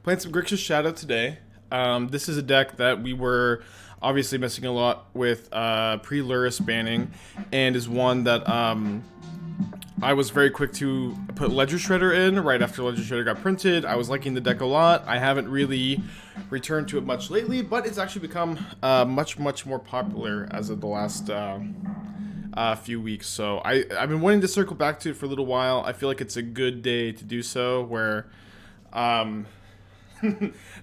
Playing some Grixis Shadow today. This is a deck that we were obviously messing a lot with pre-Lurrus banning, and is one that I was very quick to put Ledger Shredder in right after Ledger Shredder got printed. I was liking the deck a lot. I haven't really returned to it much lately, but it's actually become much more popular as of the last few weeks. So I've been wanting to circle back to it for a little while. I feel like it's a good day to do so, where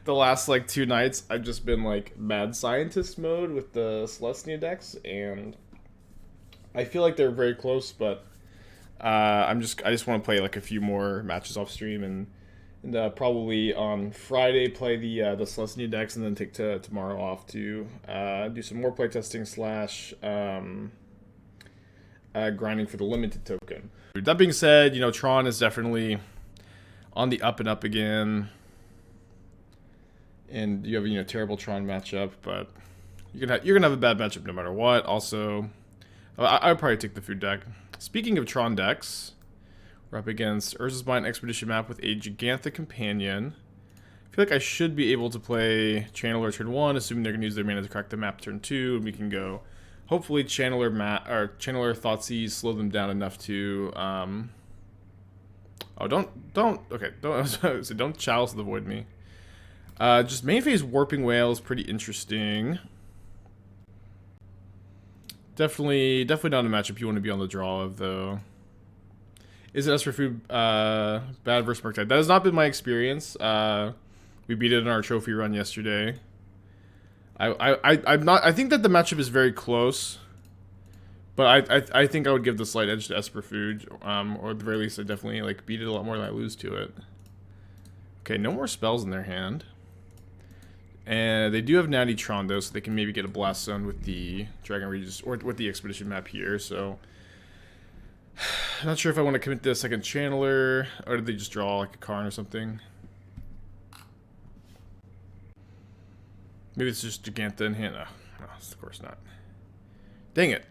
the last like 2 nights I've just been like mad scientist mode with the Celestia decks, and I feel like they're very close, but I just want to play like a few more matches off stream, and probably on Friday play the Celestia decks, and then take tomorrow off to do some more playtesting slash grinding for the limited token. That being said, you know, Tron is definitely on the up and up again, and you have, you know, terrible Tron matchup, but you're gonna have a bad matchup no matter what. Also, I would probably take the food deck. Speaking of Tron decks, we're up against Urza's Bind Expedition map with a Jegantha companion. I feel like I should be able to play Channeler turn 1, assuming they're gonna use their mana to crack the map turn 2, and we can go hopefully Channeler Thoughtseize, slow them down enough to don't Chalice of the Void me. Just main phase Warping Whale is pretty interesting. Definitely not a matchup you want to be on the draw of, though. Is it Esper Food bad versus Murktide? That has not been my experience. We beat it in our trophy run yesterday. I think that the matchup is very close, but I think I would give the slight edge to Esper Food, or at the very least I definitely like beat it a lot more than I lose to it. Okay, no more spells in their hand. And they do have Natty Tron, though, so they can maybe get a Blast Zone with the Dragon Regis, or with the Expedition map here, so not sure if I want to commit to a second Channeler, or did they just draw like a Karn or something? Maybe it's just Jegantha in hand. No, of course not. Dang it.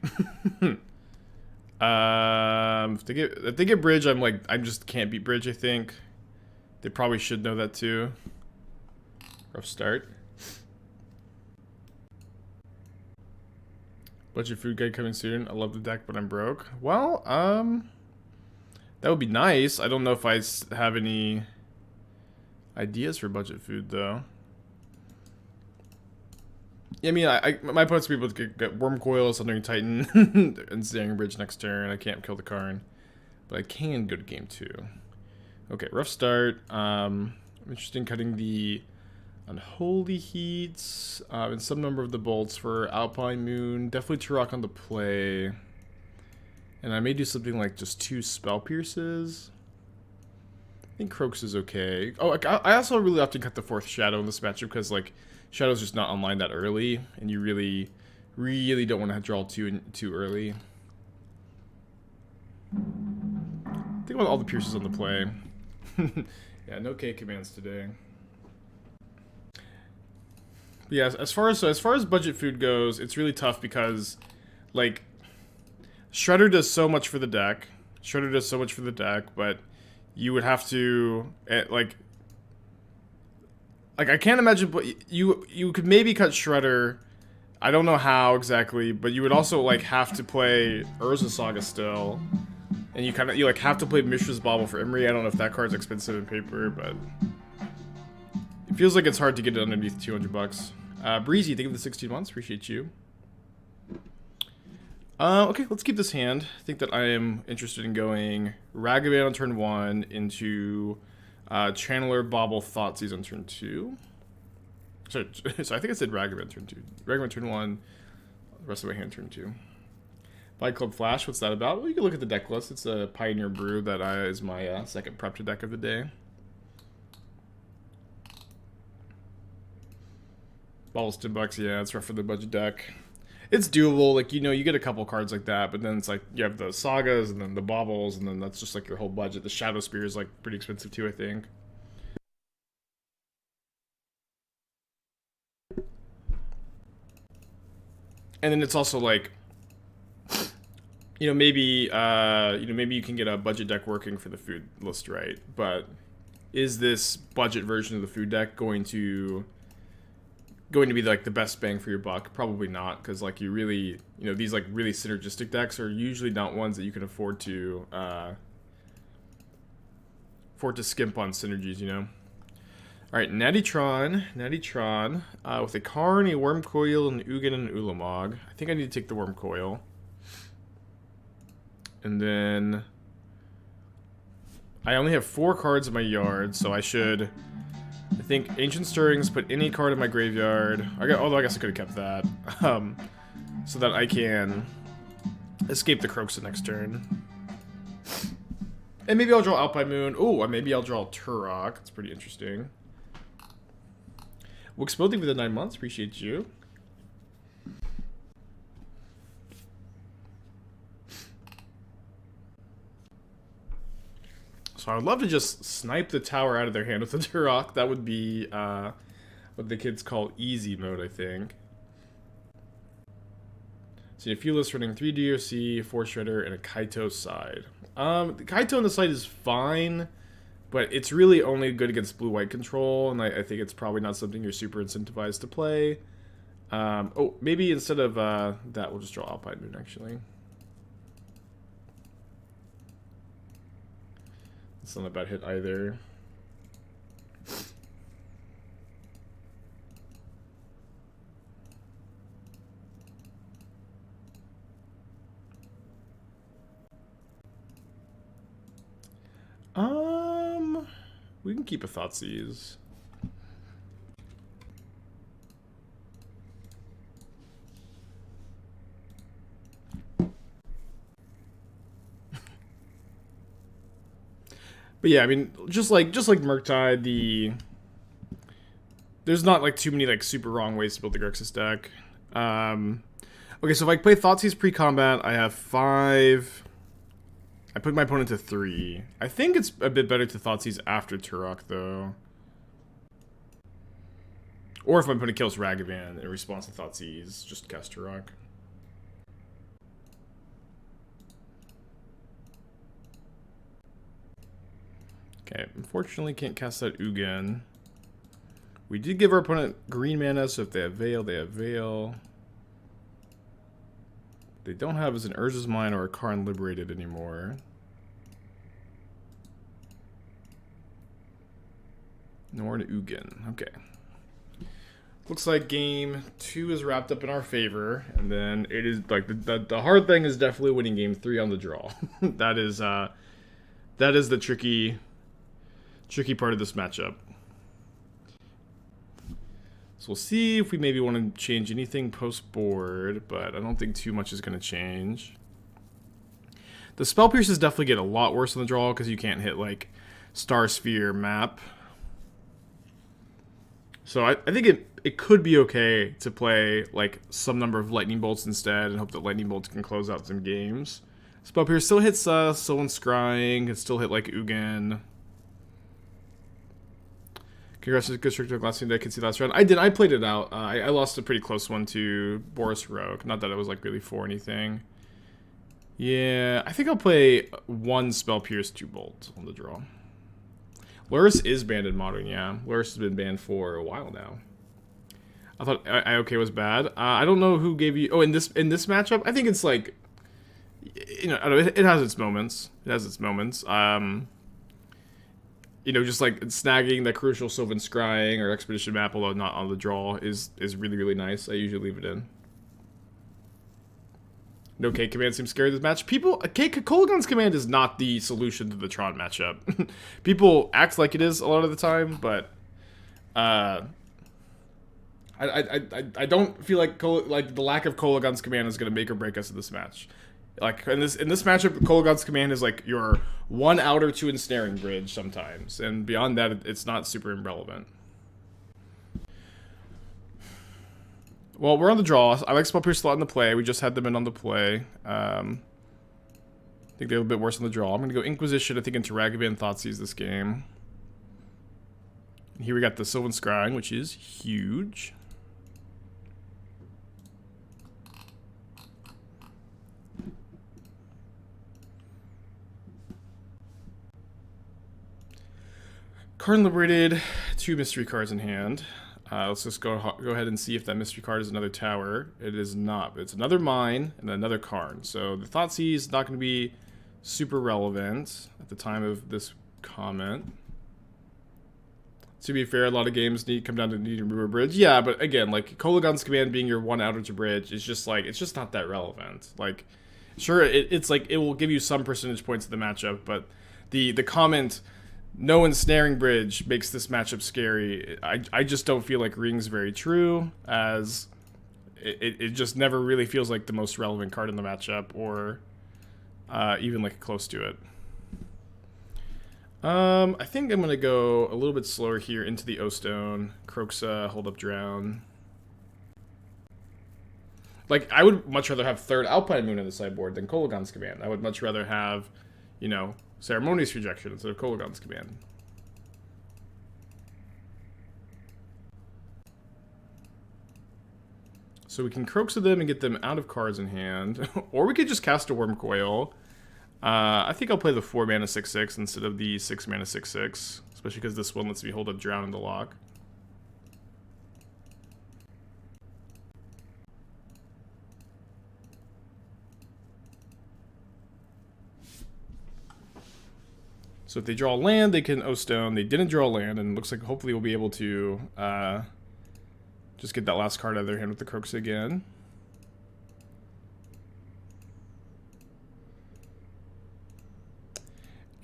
If they get Bridge, I just can't beat Bridge, I think. They probably should know that too. Rough start. Budget Food Guide coming soon. I love the deck, but I'm broke. Well, that would be nice. I don't know if I have any ideas for Budget Food, though. Yeah, I mean, my opponent's will be able to get Worm Coil, Sundering Titan, and Staring Bridge next turn. I can't kill the Karn, but I can go to game 2. Okay, rough start. I'm interested in cutting the Unholy Heats, and some number of the bolts for Alpine Moon. Definitely Tourach on the play. And I may do something like just 2 Spell Pierces. I think Kroxa is okay. Oh, I also really often cut the 4th Shadow in this matchup, because like Shadow's just not online that early, and you really don't want to draw too early. Think about all the Pierces on the play. Yeah, no K commands today. Yeah, as far as Budget Food goes, it's really tough because, like, Shredder does so much for the deck. But you would have to, like I can't imagine, but you could maybe cut Shredder. I don't know how exactly, but you would also like have to play Urza Saga still, and you have to play Mishra's Bauble for Emery. I don't know if that card's expensive in paper, but it feels like it's hard to get it underneath $200. Breezy, thank you for the 16 months. Appreciate you. Okay, let's keep this hand. I think that I am interested in going Ragavan on turn 1 into Channeler, Bauble, Thoughtseize on turn 2. Sorry, so I think I said Ragavan turn 2. Ragavan turn 1, the rest of my hand turn 2. Fight Club Flash, what's that about? Well, you can look at the deck list. It's a Pioneer Brew that is my second prep to deck of the day. Bauble's $10, yeah, it's rough for the budget deck. It's doable, like, you know, you get a couple cards like that, but then it's like, you have the Sagas, and then the Baubles, and then that's just like your whole budget. The Shadow Spear is like pretty expensive too, I think. And then it's also like, maybe you can get a budget deck working for the food list, right? But is this budget version of the food deck going to be like the best bang for your buck? Probably not, because like you really, these like really synergistic decks are usually not ones that you can afford to skimp on synergies, Alright, Nattytron with a Karn, a Wormcoil, an Ugin, and an Ulamog. I think I need to take the Wormcoil. And then I only have 4 cards in my yard, so I should, I think, Ancient Stirrings, put any card in my graveyard. Although I guess I could have kept that. So that I can escape the Kroxa next turn. And maybe I'll draw Alpine Moon. Oh, maybe I'll draw Tourach. That's pretty interesting. Wixpilty for the 9 months. Appreciate you. So I would love to just snipe the tower out of their hand with the Tourach. That would be what the kids call easy mode, I think. So you have Fearless running 3 DOC, 4 Shredder, and a Kaito side. The Kaito on the side is fine, but it's really only good against blue-white control, and I think it's probably not something you're super incentivized to play. Oh, maybe instead of that, we'll just draw Alpine Moon, actually. It's not a bad hit either. We can keep a Thoughtseize. But yeah, I mean, just like Murktide, there's not like too many like super wrong ways to build the Grixis deck. Okay, so if I play Thoughtseize pre-combat, I have 5. I put my opponent to 3. I think it's a bit better to Thoughtseize after Tourach, though. Or if my opponent kills Ragavan in response to Thoughtseize, just cast Tourach. Okay, unfortunately can't cast that Ugin. We did give our opponent green mana, so if they have Veil, they have Veil. They don't have as an Urza's Mine or a Karn Liberated anymore. Nor an Ugin. Okay. Looks like game 2 is wrapped up in our favor, and then it is like the hard thing is definitely winning game 3 on the draw. that is the tricky part of this matchup. So we'll see if we maybe want to change anything post board, but I don't think too much is going to change. The Spell Pierces definitely get a lot worse on the draw because you can't hit like Star Sphere map. So I think it could be okay to play like some number of Lightning Bolts instead and hope that Lightning Bolts can close out some games. Spell Pierce still hits Someone Scrying, can still hit like Ugin. Congrats to Constrictor last game. I can see last round. I did. I played it out. I lost a pretty close one to Boris Rogue. Not that it was like really for anything. Yeah, I think I'll play 1 Spell Pierce, 2 Bolt on the draw. Lurrus is banned in Modern, yeah. Lurrus has been banned for a while now. I thought IOK was bad. I don't know who gave you... Oh, in this matchup, I think it's like... I don't know, it has its moments. It has its moments. Just like snagging the crucial Sylvan Scrying or Expedition map, although not on the draw, is really, really nice. I usually leave it in. No K command seems scary this match. Kolaghan's command is not the solution to the Tron matchup. People act like it is a lot of the time, but I don't feel like the lack of Kolaghan's command is going to make or break us in this match. Like in this matchup, Kolaghan's command is like your 1 outer 2 ensnaring bridge sometimes, and beyond that, it's not super irrelevant. Well, we're on the draw. I like Spell Pierce slot in the play. We just had them in on the play. I think they're a bit worse on the draw. I'm going to go Inquisition, I think, into Ragavan Thoughtseize this game. And here we got the Sylvan Scrying, which is huge. Karn liberated, 2 mystery cards in hand. Let's just go ahead and see if that mystery card is another tower. It is not. It's another mine and another Karn. So the Thoughtseize is not going to be super relevant at the time of this comment. To be fair, a lot of games come down to needing River Bridge. Yeah, but again, like Kolaghan's Command being your one outer to bridge is just like, it's just not that relevant. Like, sure, it's like it will give you some percentage points of the matchup, but the comment, no ensnaring bridge makes this matchup scary. I just don't feel like rings very true, as it just never really feels like the most relevant card in the matchup, or even like close to it. I think I'm gonna go a little bit slower here into the O-Stone. Kroxa, Hold Up Drown. Like, I would much rather have 3rd Alpine Moon in the sideboard than Kolaghan's Command. I would much rather have, you know, Ceremonious Rejection instead of Kolaghan's Command. So we can Kroxa them and get them out of cards in hand. Or we could just cast a Wormcoil. I think I'll play the 4 mana 6/6 instead of the 6 mana 6/6, especially because this one lets me hold up Drown in the Loch. So if they draw land, they can O-Stone. They didn't draw land, and it looks like hopefully we'll be able to just get that last card out of their hand with the Kroxa again.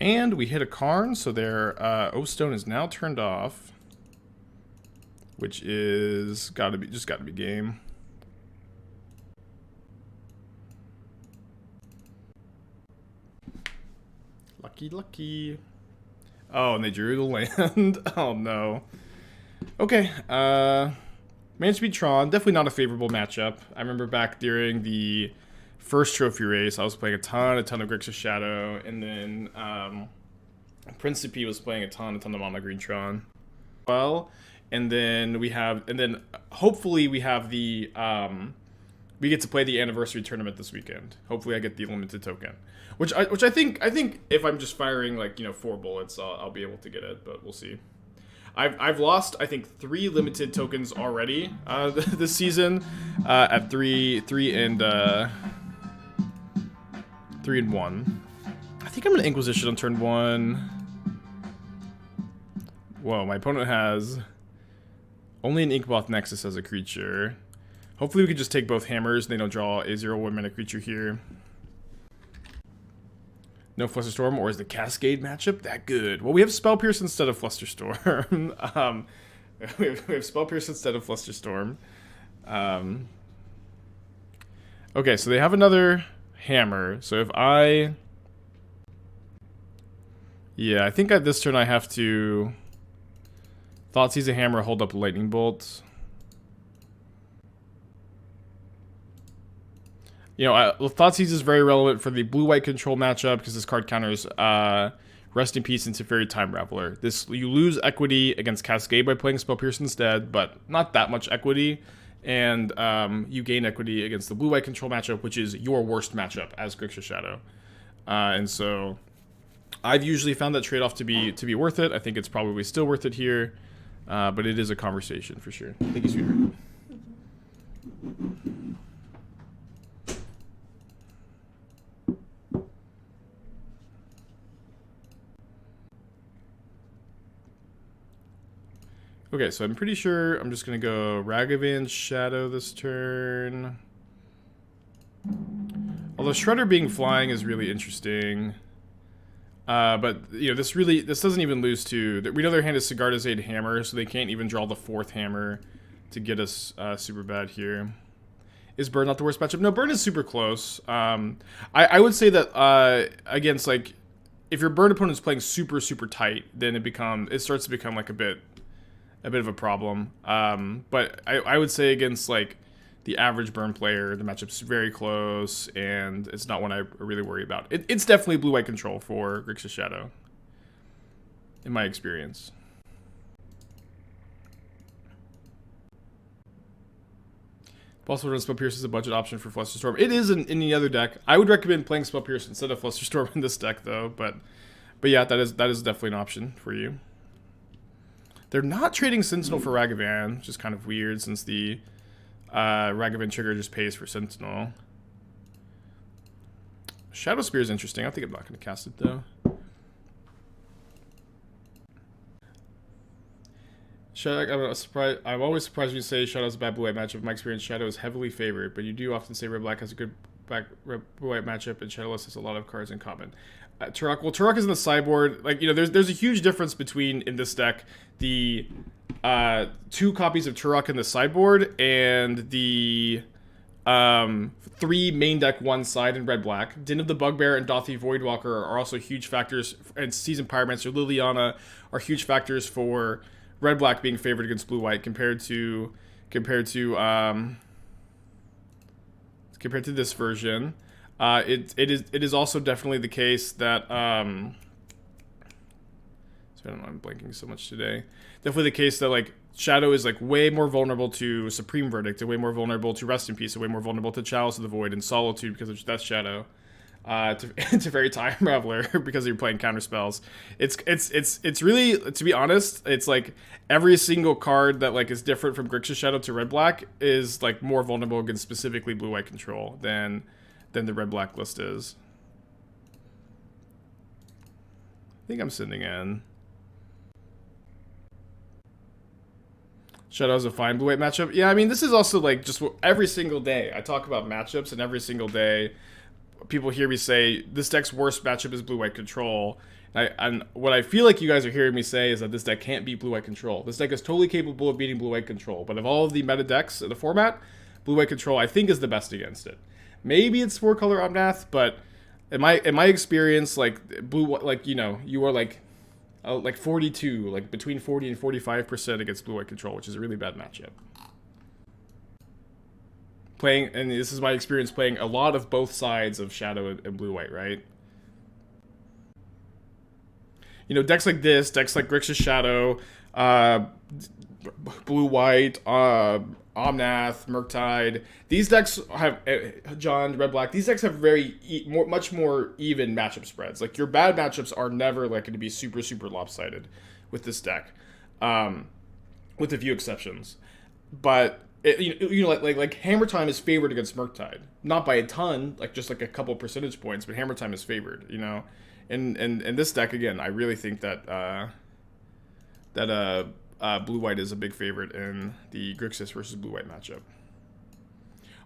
And we hit a Karn, so their O-Stone is now turned off, which is gotta be game. Lucky. Oh, and they drew the land. Oh no. Okay. Managed to beat Tron. Definitely not a favorable matchup. I remember back during the first trophy race, I was playing a ton of Grixis Shadow, and then Principe was playing a ton of Mono Green Tron. Well, and then hopefully we have the we get to play the anniversary tournament this weekend. Hopefully I get the limited token, which I think if I'm just firing like 4 bullets, I'll be able to get it, but we'll see. I've lost, I think, 3 limited tokens already this season at 3 and 1. I think I'm gonna Inquisition on turn 1. Whoa, my opponent has only an Inkmoth Nexus as a creature. Hopefully we can just take both hammers and they don't draw a 0/1 mana creature here. No Flusterstorm, or is the Cascade matchup that good? Well, we have Spell Pierce instead of Flusterstorm. we have Spell Pierce instead of Flusterstorm. Okay, so they have another hammer. So if I think at this turn I have to Thoughtseize a hammer, hold up a lightning bolt. Thoughtseize is very relevant for the blue-white control matchup because this card counters Rest in Peace and Teferi Time Raveler. You lose equity against Cascade by playing Spell Pierce instead, but not that much equity. And you gain equity against the blue-white control matchup, which is your worst matchup as Grixis Shadow. And so I've usually found that trade-off to be worth it. I think it's probably still worth it here, but it is a conversation for sure. Thank you, sweetheart. Okay, so I'm pretty sure I'm just going to go Ragavan Shadow this turn. Although Shredder being flying is really interesting. But, this doesn't even lose to... We know their hand is Sigarda's Aid Hammer, so they can't even draw the 4th hammer to get us super bad here. Is Burn not the worst matchup? No, Burn is super close. I would say that against, like... If your Burn opponent is playing super, super tight, then it starts to become, like, a bit of a problem. But I would say against like the average Burn player, the matchup's very close, and it's not one I really worry about. It's definitely blue-white control for Grixis Shadow, in my experience. Also, run Spell Pierce is a budget option for Flusterstorm. It is in any other deck. I would recommend playing Spell Pierce instead of Flusterstorm in this deck, though. But yeah, that is definitely an option for you. They're not trading Sentinel for Ragavan, which is kind of weird since the Ragavan trigger just pays for Sentinel. Shadow Spear is interesting. I think I'm not going to cast it though. I'm always surprised when you say Shadow's a bad blue-white matchup. In my experience, Shadow is heavily favored, but you do often say red-black has a good blue-white matchup, and Shadowless has a lot of cards in common. Tourach, well, Tourach is in the sideboard. Like, you know, there's a huge difference between, in this deck, the 2 copies of Tourach in the sideboard and the 3 main deck one side in red-black. Din of the Bugbear and Dothi Voidwalker are also huge factors, and Seasoned Pyromancer, Liliana are huge factors for red-black being favored against blue-white compared to this version. It is also definitely the case that sorry, I don't know, I'm blanking so much today. Definitely the case that like Shadow is like way more vulnerable to Supreme Verdict, and way more vulnerable to Rest in Peace, and way more vulnerable to Chalice of the Void and Solitude because that's Shadow. To Very Time Raveler because you're playing counter spells. It's really, to be honest, it's like every single card that like is different from Grixis Shadow to red black is like more vulnerable against specifically blue white control than the red black list is. I think I'm sending in. Shadow's a fine blue white matchup. Yeah, I mean this is also like just every single day I talk about matchups, and every single day people hear me say this deck's worst matchup is blue-white control. And what I feel like you guys are hearing me say is that this deck can't beat blue-white control. This deck is totally capable of beating blue-white control. But of all of the meta decks in the format, blue-white control I think is the best against it. Maybe it's 4-color Omnath, but in my experience, like blue, like you know, you are like 42, like between 40 and 45% against blue-white control, which is a really bad matchup. Playing, and this is my experience playing a lot of both sides of Shadow and blue-white, right? You know, decks like this, decks like Grixis Shadow, blue-white, Omnath, Murktide. These decks have, John, red-black, these decks have much more even matchup spreads. Like, your bad matchups are never like going to be super, super lopsided with this deck, with a few exceptions. But like Hammer Time is favored against Murktide, not by a ton, like just like a couple percentage points, but Hammer Time is favored, you know. And this deck again, I really think that blue white is a big favorite in the Grixis versus blue white matchup.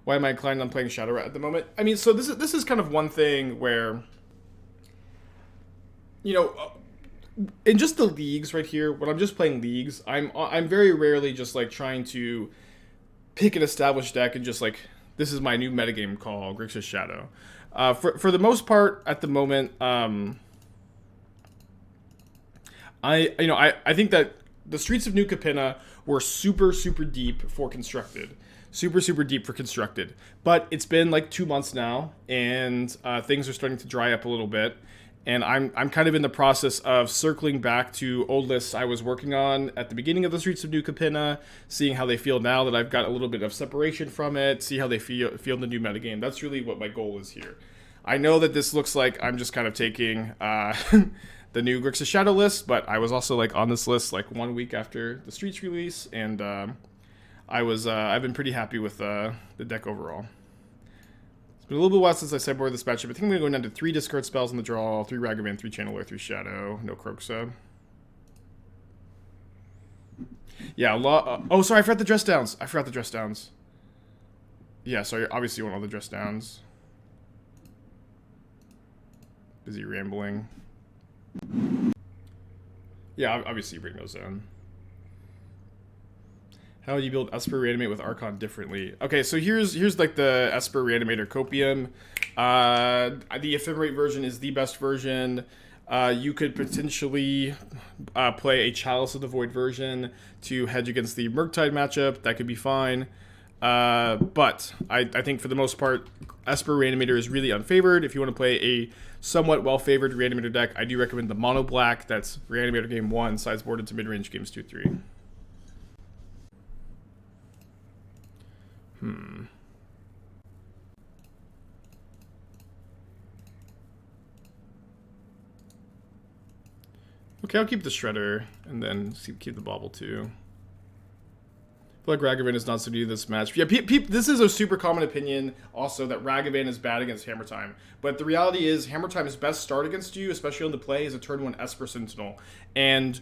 Why am I inclined on playing Shadow Rat at the moment? I mean, so this is kind of one thing where, you know, in just the leagues right here, when I'm just playing leagues, I'm very rarely just like trying to pick an established deck and just like, this is my new metagame call, Grixis Shadow. For the most part, at the moment, I think that the Streets of New Capenna were super, super deep for Constructed. Super, super deep for Constructed. But it's been like 2 months now, and things are starting to dry up a little bit. And I'm kind of in the process of circling back to old lists I was working on at the beginning of the Streets of New Capenna, seeing how they feel now that I've got a little bit of separation from it, see how they feel in the new metagame. That's really what my goal is here. I know that this looks like I'm just kind of taking the new Grixis Shadow list, but I was also like on this list like 1 week after the Streets release, and I've been pretty happy with the deck overall. It's been a little bit while since I sideboarded this matchup. I think I'm going to go down to 3 discard spells in the draw, 3 Ragavan, 3 Channeler, 3 Shadow, no Kroxa. Yeah, oh, sorry, I forgot the dress downs. Yeah, sorry, obviously you want all the dress downs. Busy rambling. Yeah, obviously you bring those in. How would you build Esper Reanimate with Archon differently? Okay, so here's like the Esper Reanimator Copium. The Ephemerate version is the best version. You could potentially play a Chalice of the Void version to hedge against the Murktide matchup. That could be fine. But I think for the most part, Esper Reanimator is really unfavored. If you want to play a somewhat well-favored Reanimator deck, I do recommend the Mono Black. That's Reanimator Game 1, sideboarded to mid-range games 2-3. Okay, I'll keep the Shredder, and then keep the Bauble too. I feel like Ragavan is not suited to this match. Yeah, this is a super common opinion also that Ragavan is bad against Hammer Time. But the reality is Hammer Time's best start against you, especially on the play, is a turn 1 Esper Sentinel. And, do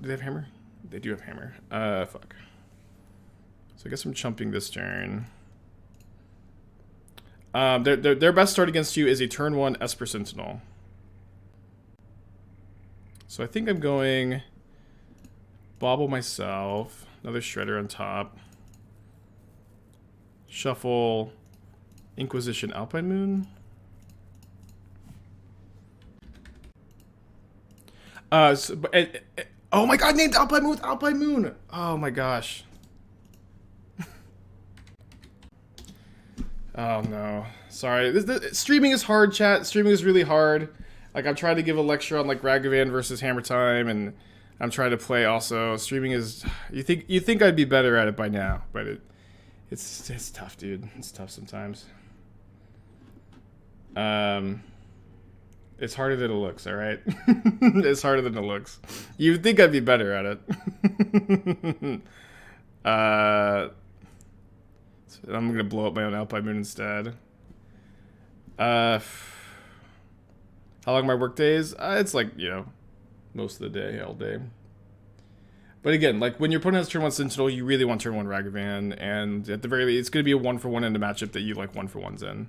they have Hammer? They do have Hammer. Fuck. So I guess I'm chumping this turn. Their best start against you is a turn 1 Esper Sentinel. So I think I'm going Bauble myself. Another Shredder on top. Shuffle Inquisition Alpine Moon. Oh my god, named Alpine Moon with Alpine Moon! Oh my gosh. Oh no. Sorry. Streaming is hard, chat. Streaming is really hard. Like, I'm trying to give a lecture on, like, Ragavan versus Hammer Time, and I'm trying to play also. Streaming is... You think I'd be better at it by now, but it's tough, dude. It's tough sometimes. It's harder than it looks, alright? It's harder than it looks. You'd think I'd be better at it. So I'm gonna blow up my own Alpine Moon instead. How long my work days? It's like, you know, most of the day, all day. But again, like, when your opponent has turn 1 Sentinel, you really want turn 1 Ragavan, and at the very least, it's going to be a 1-for-1 in a matchup that you like 1-for-1s in.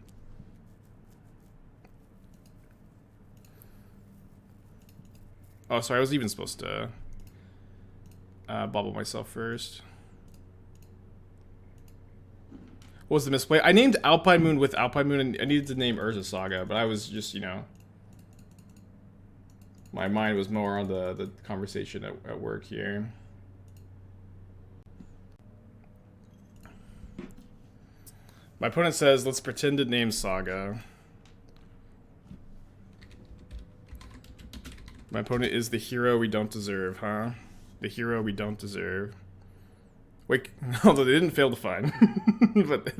Oh, sorry, I was even supposed to bauble myself first. What was the misplay? I named Alpine Moon with Alpine Moon, and I needed to name Urza Saga, but I was just, you know... My mind was more on the conversation at work here. My opponent says, let's pretend it names Saga. My opponent is the hero we don't deserve, huh? The hero we don't deserve. Wait, although they didn't fail to find. But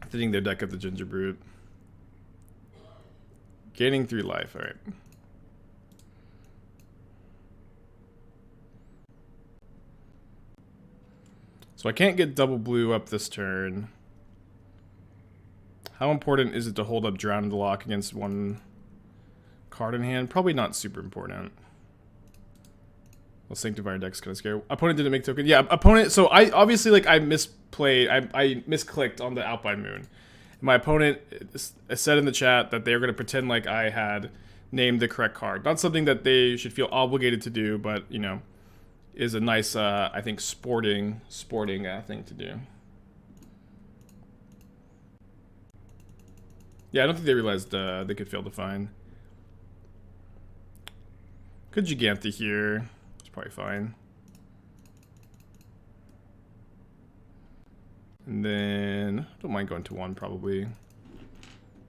thinning their deck of the Ginger Brute. Gaining 3 life, alright. So I can't get double blue up this turn. How important is it to hold up Drown in the Loch against 1 card in hand? Probably not super important. Well, Sanctifier deck's kind of scary. Opponent didn't make token. Yeah, opponent. So I obviously, like, I misplayed. I misclicked on the Alpine Moon. My opponent said in the chat that they're going to pretend like I had named the correct card. Not something that they should feel obligated to do, but, you know, is a nice, I think, sporting thing to do. Yeah, I don't think they realized they could fail to find. Could Jegantha here. It's probably fine. And then, I don't mind going to 1 probably.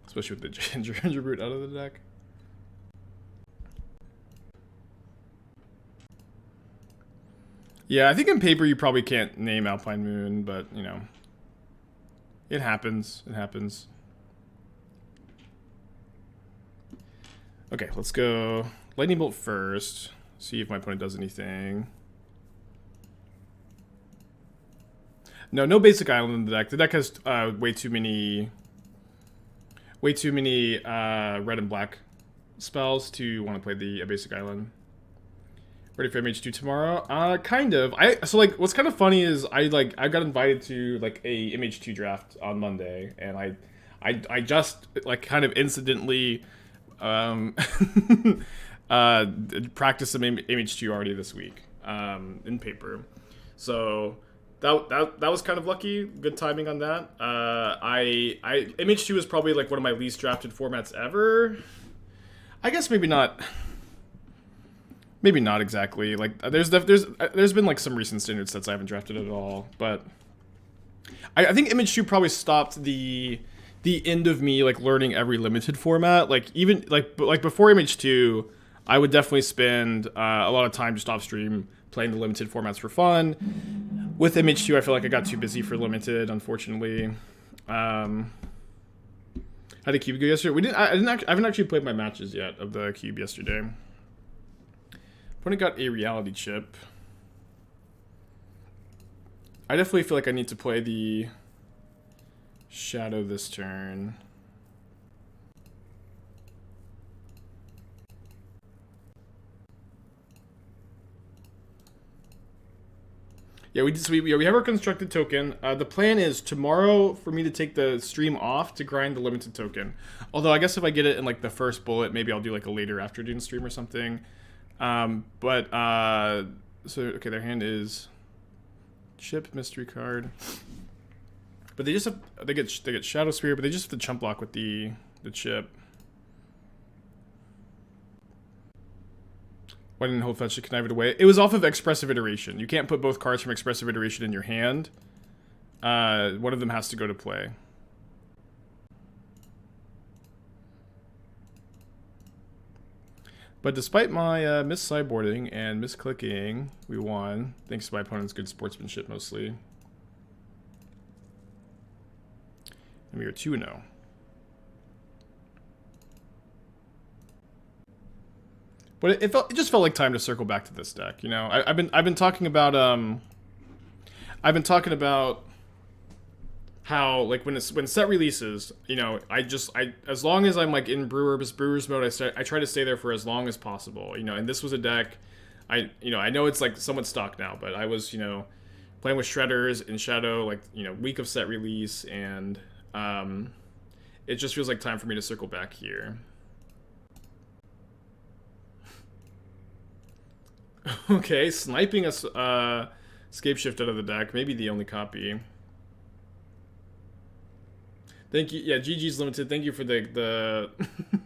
Especially with the Ginger Brute out of the deck. Yeah, I think in paper you probably can't name Alpine Moon, but, you know. It happens. It happens. Okay, let's go Lightning Bolt first. See if my opponent does anything. No basic island in the deck. The deck has way too many red and black spells to want to play the basic island. Ready for MH2 tomorrow? Kind of. So like, what's kind of funny is I got invited to like a MH2 draft on Monday, and I just like kind of incidentally practiced some MH2 already this week in paper. So that was kind of lucky. Good timing on that. MH2 is probably like one of my least drafted formats ever. I guess maybe not. Maybe not exactly. Like there's been like some recent standard sets I haven't drafted at all, but I think MH2 probably stopped the end of me like learning every limited format. Like even like before MH2, I would definitely spend a lot of time just off stream playing the limited formats for fun. With MH2, I feel like I got too busy for limited, unfortunately. How did Cube go yesterday? We didn't. I haven't actually played my matches yet of the Cube yesterday. Opponent got a reality chip. I definitely feel like I need to play the Shadow this turn. Yeah, we have our constructed token. The plan is tomorrow for me to take the stream off to grind the limited token. Although I guess if I get it in like the first bullet, maybe I'll do like a later afternoon stream or something. So okay, their hand is chip mystery card, but they just have they get Shadow Spear, but they just have to chump block with the chip. Why didn't hold fetch to connive it away? It was off of Expressive Iteration. You can't put both cards from Expressive Iteration in your hand. One of them has to go to play. But despite my mis-sideboarding and misclicking, we won. Thanks to my opponent's good sportsmanship, mostly. And we are 2-0. But it just felt like time to circle back to this deck. You know, I've been talking about how like when set releases, you know, as long as I'm like in Brewers mode, I try to stay there for as long as possible. You know, and this was a deck, I know it's like somewhat stock now, but I was, you know, playing with Shredders in Shadow, like, you know, week of set release, and it just feels like time for me to circle back here. Okay, sniping a Scape Shift out of the deck. Maybe the only copy. Thank you. Yeah, GG's Limited. Thank you for the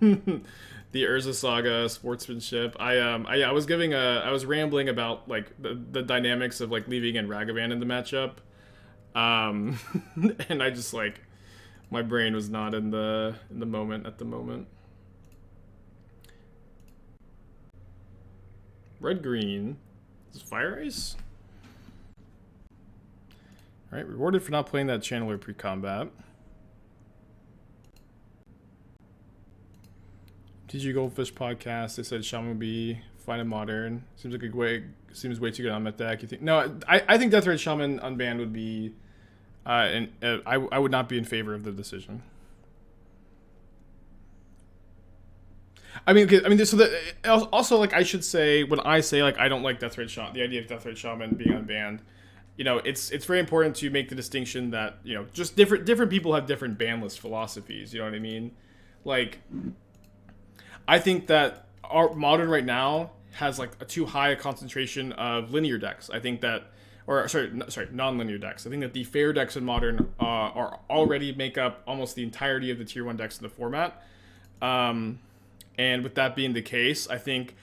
the Urza Saga sportsmanship. I was rambling about like the dynamics of like leaving in Ragavan in the matchup. And I just like my brain was not in the moment at the moment. Red-green. Is it Fire Ice? Alright, rewarded for not playing that Channeler pre-combat. TG Goldfish podcast, they said Shaman would be fine and modern. Seems like seems way too good on that deck. You think? No, I think Death Red Shaman unbanned would be I would not be in favor of the decision. I mean, so also, like, I should say, when I say, like, I don't like Death Red Shaman, the idea of Death Red Shaman being unbanned, you know, it's very important to make the distinction that, you know, just different people have different ban list philosophies, you know what I mean? Like, I think that our Modern right now has, like, a too high a concentration of linear decks. I think that, non-linear decks. I think that the fair decks in Modern are already make up almost the entirety of the Tier 1 decks in the format. And with that being the case, I think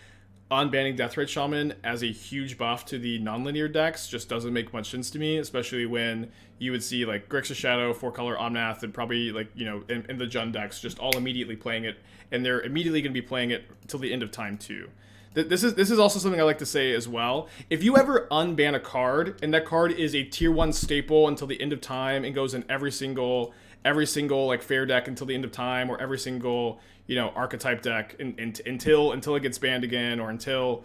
unbanning Deathray Shaman as a huge buff to the non-linear decks just doesn't make much sense to me, especially when you would see like Grixis Shadow, 4-color Omnath, and probably like, you know, in the Jund decks just all immediately playing it, and they're immediately going to be playing it till the end of time too. This is also something I like to say as well. If you ever unban a card, and that card is a tier 1 staple until the end of time and goes in every single like fair deck until the end of time, or every single, you know, archetype deck until it gets banned again, or until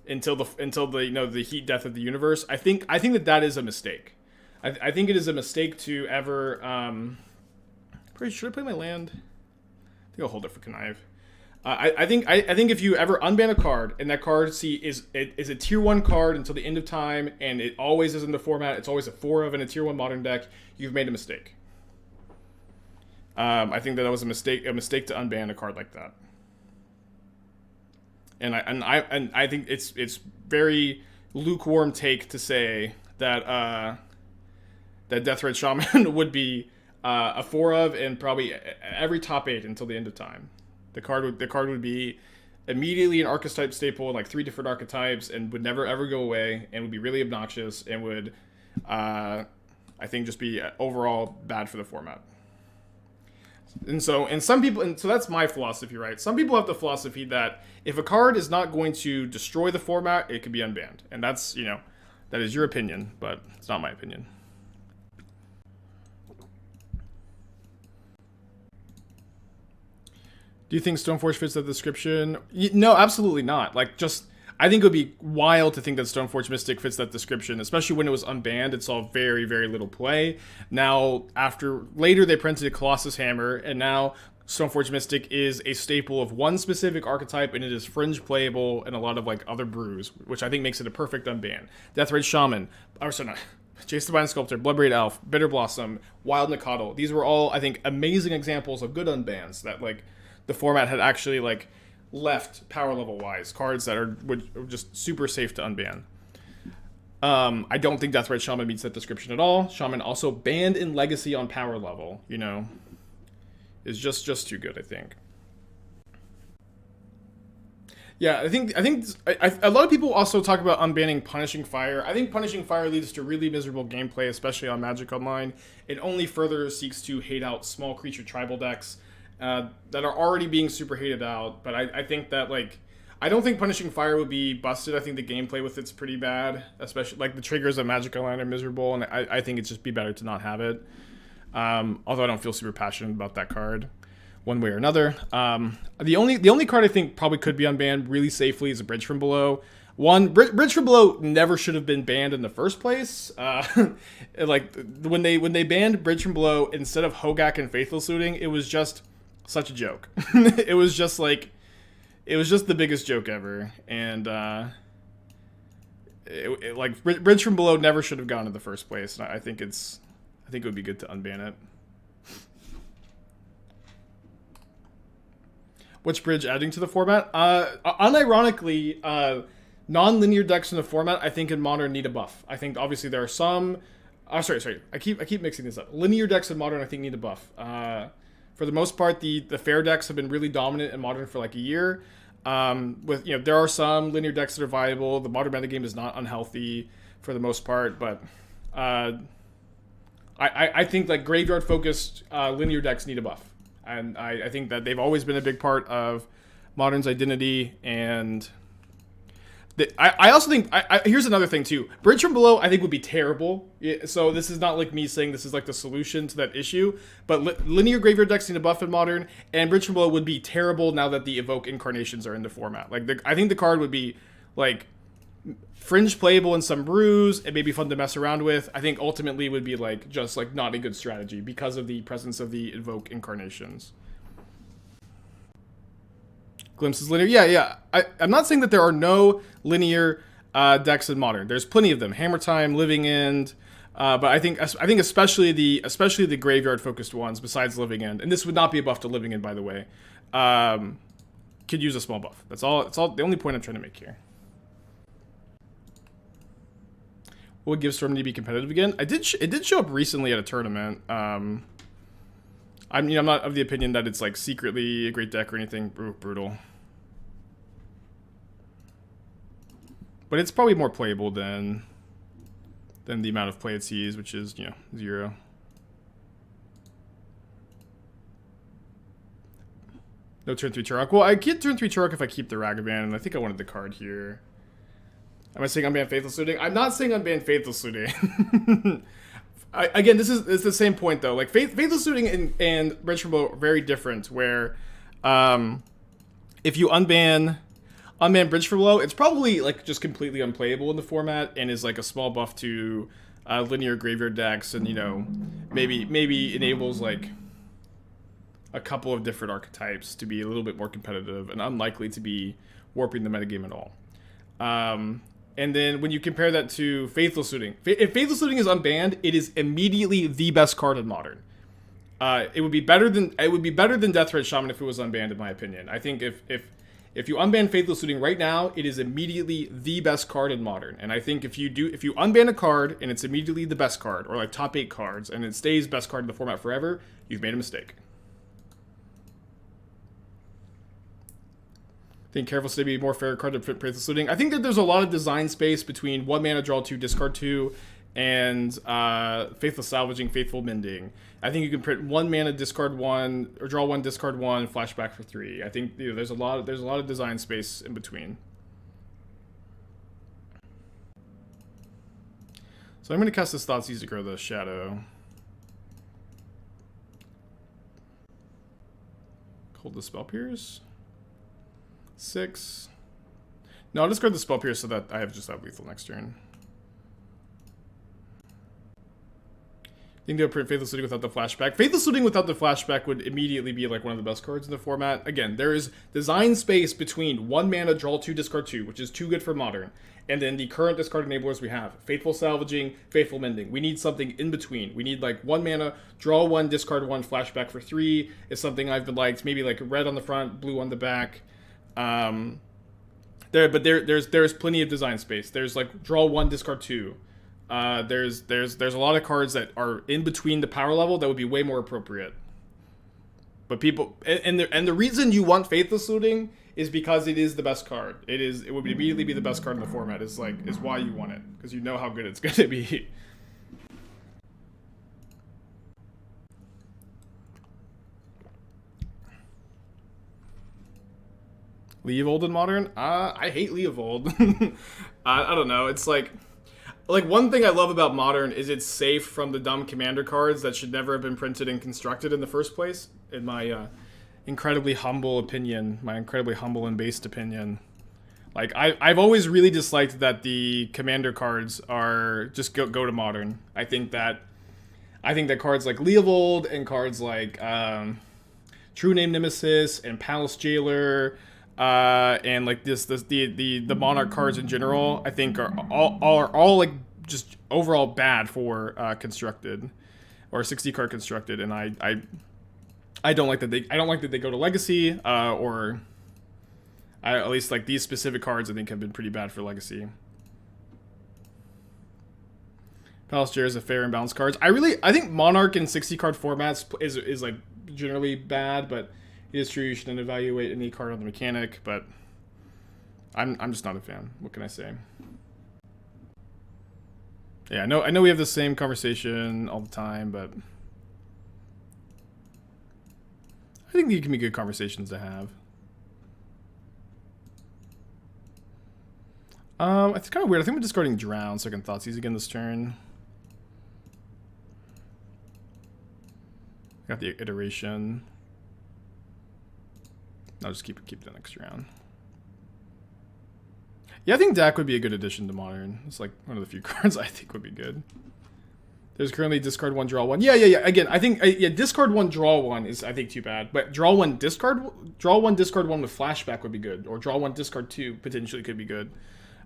the you know, the heat death of the universe, I think that is a mistake. I think it is a mistake to ever should I play my land? I think I'll hold it for connive. I think if you ever unban a card, and that card is a tier 1 card until the end of time, and it always is in the format, it's always a 4 of in a tier 1 modern deck, you've made a mistake. I think that was a mistake to unban a card like that. And I think it's very lukewarm take to say that that Death Red Shaman would be a 4 of in probably every top 8 until the end of time. The card would be immediately an archetype staple in like 3 different archetypes, and would never ever go away, and would be really obnoxious, and would I think just be overall bad for the format. And so that's my philosophy, right? Some people have the philosophy that if a card is not going to destroy the format, it can be unbanned. And that's, you know, that is your opinion, but it's not my opinion. Do you think Stoneforge fits that description? No, absolutely not. Like, just, I think it would be wild to think that Stoneforge Mystic fits that description, especially when it was unbanned. It saw very, very little play. Now, later they printed a Colossus Hammer, and now Stoneforge Mystic is a staple of one specific archetype, and it is fringe playable in a lot of, like, other brews, which I think makes it a perfect unban. Deathrite Shaman, or sorry, not, Jace the Divine Sculptor, Bloodbraid Elf, Bitter Blossom, Wild Nikotl. These were all, I think, amazing examples of good unbans that, like, the format had actually, like, left power level wise. Cards that are just super safe to unban. I don't think Deathrite Shaman meets that description at all. Shaman also banned in Legacy on power level, you know, is just too good, I think. Yeah, I think a lot of people also talk about unbanning Punishing Fire. I think Punishing Fire leads to really miserable gameplay, especially on Magic Online. It only further seeks to hate out small creature tribal decks that are already being super hated out. But I think that, like, I don't think Punishing Fire would be busted. I think the gameplay with it's pretty bad, especially, like, the triggers of Magic Online are miserable, and I think it'd just be better to not have it. Although I don't feel super passionate about that card one way or another. The only card I think probably could be unbanned really safely is a Bridge from Below. Bridge from Below never should have been banned in the first place. Like, when they banned Bridge from Below instead of Hogak and Faithless Looting, it was just such a joke. It was just the biggest joke ever, and like, Bridge from Below never should have gone in the first place. And I think it would be good to unban it. Which bridge adding to the format? Unironically, non-linear decks in the format, I think in Modern need a buff. I think obviously there are some. Sorry. I keep mixing this up. Linear decks in Modern, I think, need a buff. For the most part, the fair decks have been really dominant in Modern for like a year. With, you know, there are some linear decks that are viable. The Modern metagame is not unhealthy for the most part, but I think, like, graveyard focused linear decks need a buff. And I think that they've always been a big part of Modern's identity. And I also think, here's another thing too. Bridge from Below, I think, would be terrible. So this is not like me saying this is like the solution to that issue. But linear graveyard decks need a buff in Modern. And Bridge from Below would be terrible now that the Evoke incarnations are in the format. Like, I think the card would be, like, fringe playable in some brews. It may be fun to mess around with. I think ultimately would be, like, just, like, not a good strategy because of the presence of the Evoke incarnations. Glimpses linear. Yeah. I'm not saying that there are no linear decks in Modern. There's plenty of them. Hammer Time, Living End. But I think especially the graveyard focused ones besides Living End, and this would not be a buff to Living End, by the way, could use a small buff. That's all the only point I'm trying to make here. What gives Storm need to be competitive again? It did show up recently at a tournament. I'm not of the opinion that it's, like, secretly a great deck or anything. Brutal. But it's probably more playable than the amount of play it sees, which is, you know, 0. No turn 3 Tourach. Well, I get turn 3 Tourach if I keep the Ragavan, and I think I wanted the card here. Am I saying unban Faithless Looting? I'm not saying unban Faithless Looting. Again, it's the same point, though. Like, Faithless Looting and Bridge from Below are very different, where if you unban Bridge from Below, it's probably, like, just completely unplayable in the format and is, like, a small buff to linear graveyard decks, and, you know, maybe enables, like, a couple of different archetypes to be a little bit more competitive and unlikely to be warping the metagame at all. And then when you compare that to Faithless Looting, if Faithless Looting is unbanned, it is immediately the best card in Modern. It would be better than Deathrite Shaman if it was unbanned, in my opinion. I think if you unban Faithless Looting right now, it is immediately the best card in Modern. And I think if you unban a card and it's immediately the best card, or like top 8 cards, and it stays best card in the format forever, you've made a mistake. Think Careful City be more fair card to Faithless Looting. I think that there's a lot of design space between 1 mana, draw 2, discard 2, and Faithless Salvaging, Faithful Mending. I think you can print 1 mana, discard 1, or draw 1, discard 1, flashback for 3. I think, you know, there's a lot of design space in between. So I'm going to cast this Thoughtseize to grow the Shadow. Hold the Spell Pierce. 6. No, I'll discard the Spell Pierce so that I have just that lethal next turn. Think they'll print Faithless Looting without the flashback. Faithless Looting without the flashback would immediately be like one of the best cards in the format. Again, there is design space between 1 mana, draw 2, discard 2, which is too good for Modern, and then the current discard enablers we have. Faithful Salvaging, Faithful Mending. We need something in between. We need like 1 mana, draw 1, discard 1, flashback for 3 is something I've been liked. Maybe like red on the front, blue on the back. There's plenty of design space. There's like draw 1, discard 2. There's a lot of cards that are in between the power level that would be way more appropriate. But people and the reason you want Faithless Looting is because it is the best card. It would immediately be the best card in the format. Is why you want it, because you know how good it's going to be. Leovold in Modern? I hate Leovold. I don't know. It's like one thing I love about Modern is it's safe from the dumb commander cards that should never have been printed and constructed in the first place, in my incredibly humble opinion, my incredibly humble and based opinion. Like, I've always really disliked that the commander cards are just go to Modern. I think that cards like Leovold and cards like True Name Nemesis and Palace Jailer and like the Monarch cards in general, I think are all like just overall bad for constructed or 60 card constructed, and I don't like that they go to Legacy or at least like these specific cards I think have been pretty bad for Legacy. Palace Jailer is a fair and balanced cards. I think Monarch in 60 card formats is like generally bad, but it is true you shouldn't evaluate any card on the mechanic, but I'm just not a fan. What can I say? Yeah, I know we have the same conversation all the time, but I think these can be good conversations to have. It's kind of weird. I think we're discarding Drown so I can Thoughtseize again this turn. Got the Iteration. I'll just keep the next round. Yeah, I think Dak would be a good addition to Modern. It's like one of the few cards I think would be good. There's currently discard 1, draw 1. Yeah. Again, I think discard 1, draw 1 is I think too bad. But draw 1, discard 1 with flashback would be good, or draw 1, discard 2 potentially could be good.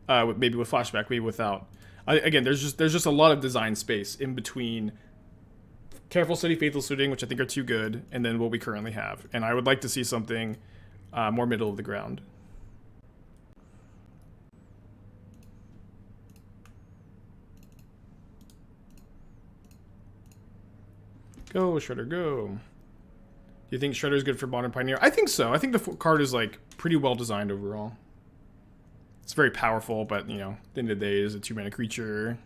Maybe with flashback, maybe without. Again, there's just a lot of design space in between Careful City, Faithless Looting, which I think are too good, and then what we currently have. And I would like to see something more middle of the ground. Go, Shredder, go. Do you think Shredder is good for Modern Pioneer? I think so. I think the card is like pretty well designed overall. It's very powerful, but you know, at the end of the day, it is a 2-mana creature.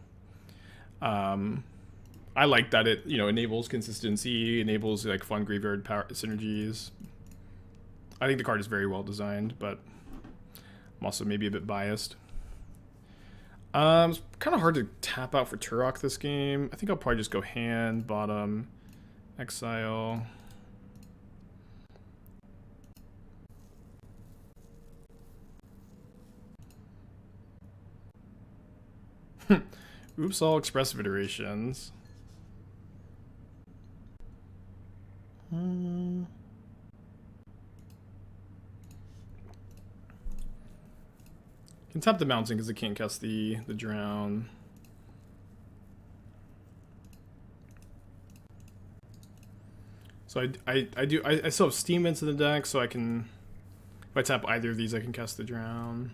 I like that it enables consistency, enables like fun graveyard power synergies. I think the card is very well designed, but I'm also maybe a bit biased. It's kind of hard to tap out for Tourach this game. I think I'll probably just go hand, bottom, exile. Oops, all Expressive Iterations. Can tap the Mountain because it can't cast the Drown. So I still have Steam Vents in the deck, so I can, if I tap either of these, I can cast the Drown.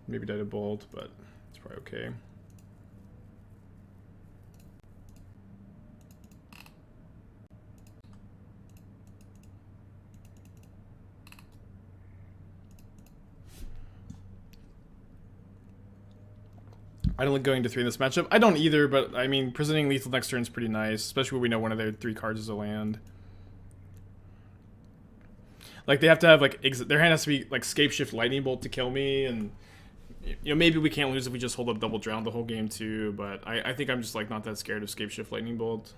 Maybe die to Bolt, but it's probably okay. I don't like going to 3 in this matchup. I don't either, but I mean, presenting lethal next turn is pretty nice, especially when we know one of their 3 cards is a land. Like, they have to have, like, their hand has to be, like, Scapeshift Lightning Bolt to kill me, and, you know, maybe we can't lose if we just hold up Double Drown the whole game, too, but I think I'm just, like, not that scared of Scapeshift Lightning Bolt.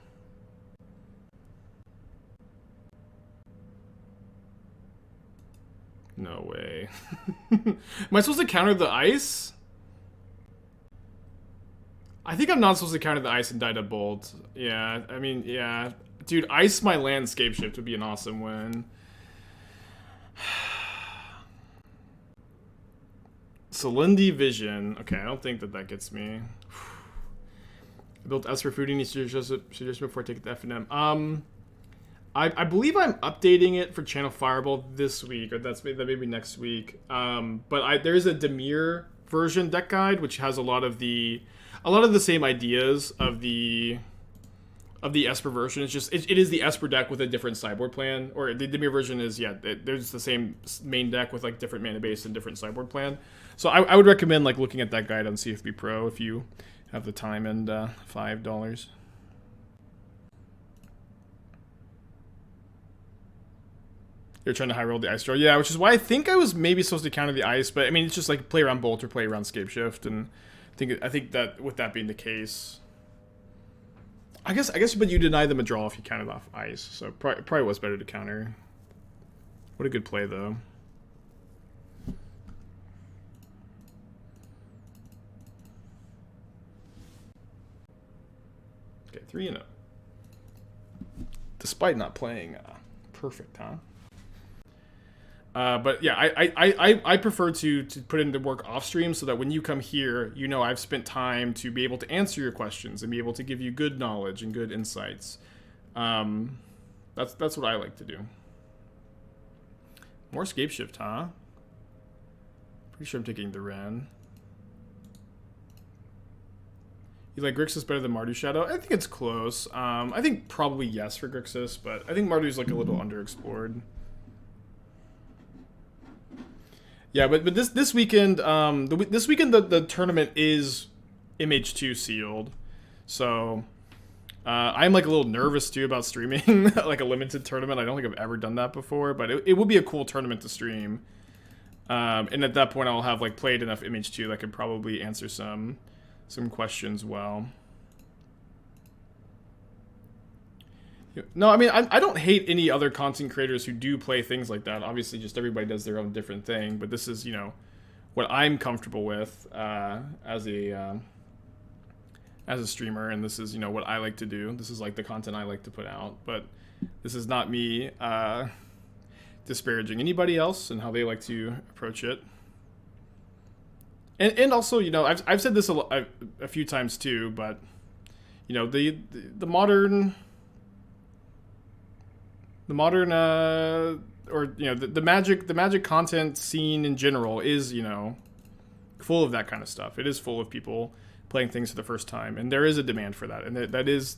No way. Am I supposed to counter the ice? I think I'm not supposed to counter the ice and die to bolt. Yeah, I mean, yeah. Dude, ice my landscape shift would be an awesome win. Selindi Vision. Okay, I don't think that gets me. I built Esper Foodie. Needs to suggest before I take the FNM. I believe I'm updating it for Channel Fireball this week, or that may be next week. But there is a Dimir version deck guide which has a lot of the same ideas of the Esper version. It's just it is the Esper deck with a different sideboard plan, or the Dimir version is there's the same main deck with like different mana base and different sideboard plan. So I would recommend like looking at that guide on CFB Pro if you have the time and $5. You're trying to high roll the ice draw, yeah, which is why I think I was maybe supposed to counter the ice, but I mean it's just like play around bolt or play around scape shift, and I think that with that being the case, I guess, but you deny them a draw if you counted off ice, so probably was better to counter. What a good play though. Okay, 3-0. Despite not playing perfect, huh? But yeah, I prefer to put into work off stream so that when you come here, you know I've spent time to be able to answer your questions and be able to give you good knowledge and good insights. That's what I like to do. More scape shift, huh? Pretty sure I'm taking the Ren. You like Grixis better than Mardu Shadow? I think it's close. I think probably yes for Grixis, but I think Mardu's like a little underexplored. Yeah, but this weekend, the tournament is MH2 sealed, so I'm like a little nervous too about streaming like a limited tournament. I don't think I've ever done that before, but it would be a cool tournament to stream. And at that point, I'll have like played enough MH2 that I could probably answer some questions well. No, I mean, I don't hate any other content creators who do play things like that. Obviously, just everybody does their own different thing. But this is, what I'm comfortable with as a streamer. And this is, what I like to do. This is like the content I like to put out. But this is not me disparaging anybody else and how they like to approach it. And also, I've said this a few times too, but, the modern... The modern, the magic content scene in general is, full of that kind of stuff. It is full of people playing things for the first time, and there is a demand for that, and that is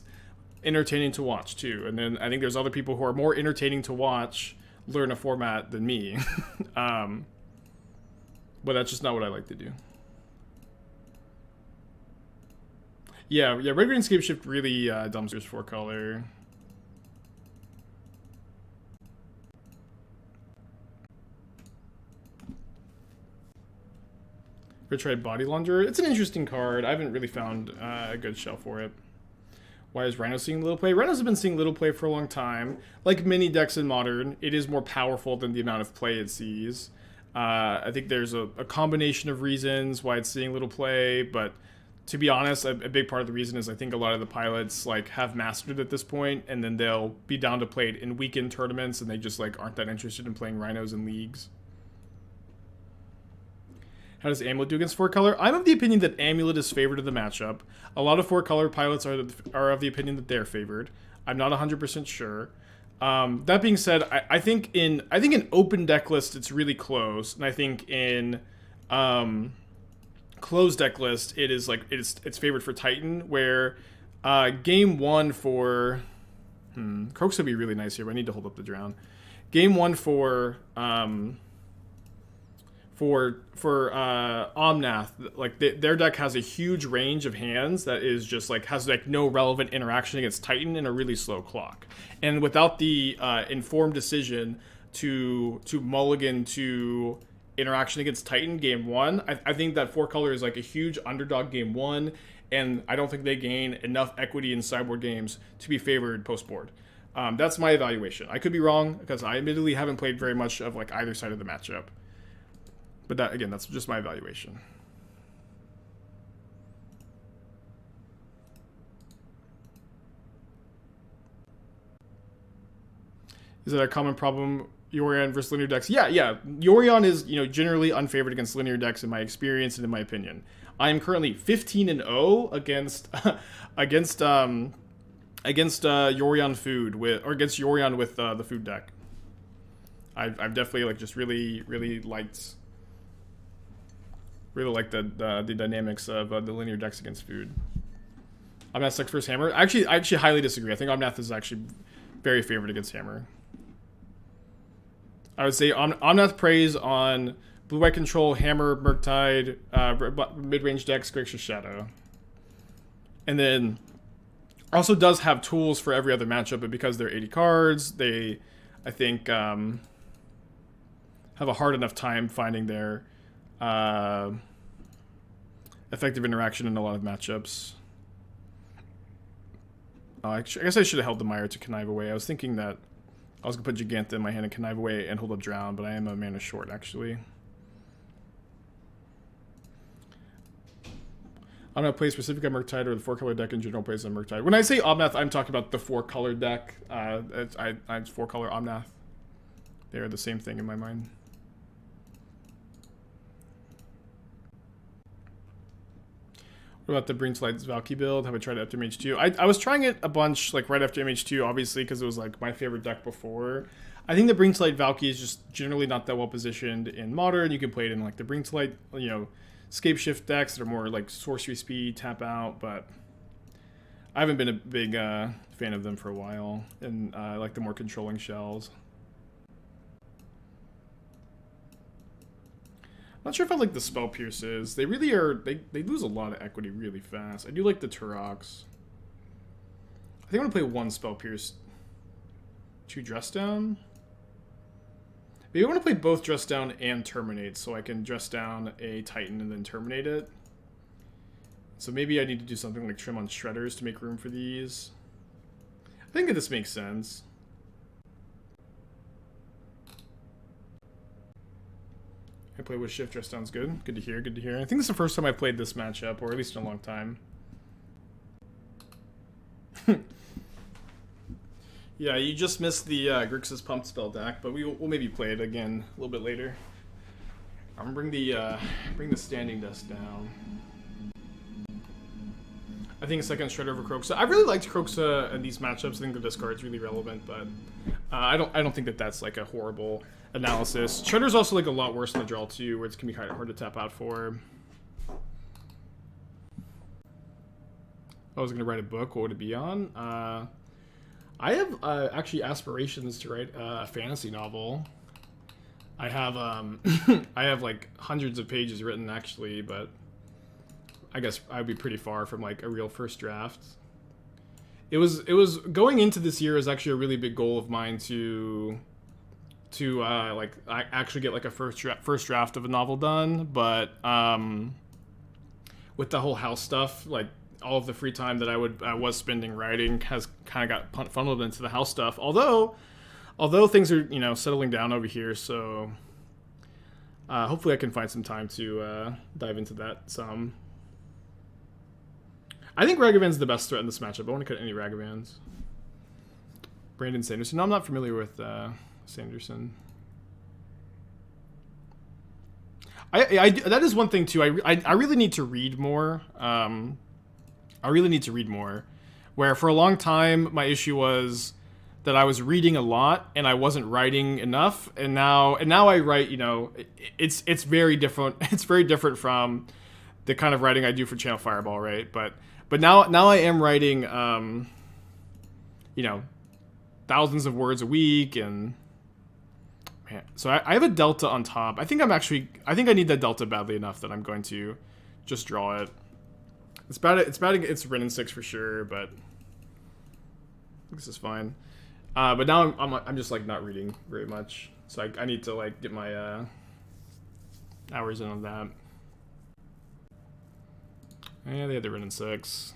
entertaining to watch too. And then I think there's other people who are more entertaining to watch learn a format than me, but that's just not what I like to do. Yeah, red green scape shift really dumpsters 4-color. Tried Body Launderer. It's an interesting card. I haven't really found a good shell for it. Why is Rhino seeing little play? Rhinos have been seeing little play for a long time. Like many decks in Modern, it is more powerful than the amount of play it sees. I think there's a combination of reasons why it's seeing little play, but to be honest, a big part of the reason is I think a lot of the pilots have mastered it at this point, and then they'll be down to play it in weekend tournaments, and they just aren't that interested in playing Rhinos in leagues. How does Amulet do against 4-color? I'm of the opinion that Amulet is favored in the matchup. A lot of 4-color pilots are of the opinion that they're favored. I'm not 100% sure. That being said, I think in open deck list it's really close, and I think in closed deck list it's favored for Titan. Where game 1 for Kroxa would be really nice here, but I need to hold up the drown. Game 1 for Omnath, their deck has a huge range of hands that is just has no relevant interaction against Titan and a really slow clock. And without the informed decision to mulligan to interaction against Titan game 1, I think that 4-color is a huge underdog game 1, and I don't think they gain enough equity in sideboard games to be favored post board. That's my evaluation. I could be wrong because I admittedly haven't played very much of like either side of the matchup. But that, again, that's just my evaluation. Is that a common problem, Yorion versus linear decks? Yeah. Yorion is, generally unfavored against linear decks in my experience and in my opinion. I am currently 15-0 against Yorion food against Yorion with the food deck. I've definitely like just really liked the dynamics of the linear decks against food. Omnath sucks versus Hammer. I actually highly disagree. I think Omnath is actually very favored against Hammer. I would say Omnath preys on blue-white control, Hammer, Murktide, mid-range decks, Grixis Shadow. And then also does have tools for every other matchup, but because they're 80 cards, they, I think, have a hard enough time finding their effective interaction in a lot of matchups. I guess I should have held the Mire to connive away. I was thinking that I was going to put Jegantha in my hand and connive away and hold up Drown, but I am a mana short, actually. I'm going to play specific on Murktide or the 4-color deck in general plays on Murktide. When I say Omnath, I'm talking about the 4-color deck. It's 4-color Omnath. They are the same thing in my mind. What about the Bringslight's Valky build? Have I tried it after MH2? I was trying it a bunch, like right after MH2, obviously, because it was like my favorite deck before. I think the Bringslight Valky is just generally not that well positioned in Modern. You can play it in like the Bringslight, Scape Shift decks that are more like sorcery speed, tap out, but I haven't been a big fan of them for a while, and I like the more controlling shells. I'm not sure if I like the Spell Pierces. They really are, they lose a lot of equity really fast. I do like the Tourachs. I think I'm going to play 1 Spell Pierce. 2 Dress Down. Maybe I want to play both Dress Down and Terminate, so I can Dress Down a Titan and then Terminate it. So maybe I need to do something like Trim on Shredders to make room for these. I think that this makes sense. I play with Shift Dress Down's good. Good to hear, good to hear. I think this is the first time I've played this matchup, or at least in a long time. Yeah, you just missed the Grixis Pump Spell deck, but we'll maybe play it again a little bit later. I'm gonna bring the standing desk down. I think a second Shredder over Kroxa. I really liked Kroxa in these matchups. I think the discard's really relevant, but I don't think that that's like a horrible analysis. Shredder's also like a lot worse than the draw too, where it's gonna be kind of hard to tap out for. I was gonna write a book. What would it be on? I have actually aspirations to write a fantasy novel. I have I have like hundreds of pages written actually, but I guess I'd be pretty far from like a real first draft. It was going into this year is actually a really big goal of mine to like I actually get like a first draft of a novel done, but with the whole house stuff, like all of the free time that I was spending writing has kind of got funneled into the house stuff. Although things are settling down over here, so hopefully I can find some time to dive into that some. I think Ragavan's the best threat in this matchup. I want to cut any Ragavans. Brandon Sanderson. No, I'm not familiar with Sanderson. I that is one thing too. I really need to read more. I really need to read more. Where for a long time my issue was that I was reading a lot and I wasn't writing enough, and now I write. It's very different. It's very different from the kind of writing I do for Channel Fireball, right? But now I am writing, thousands of words a week, and man, so I have a delta on top. I think I need that delta badly enough that I'm going to just draw it. It's Ren and 6 for sure, but this is fine. But now I'm just like not reading very much, so I need to like get my hours in on that. Yeah, they had the Ren and 6.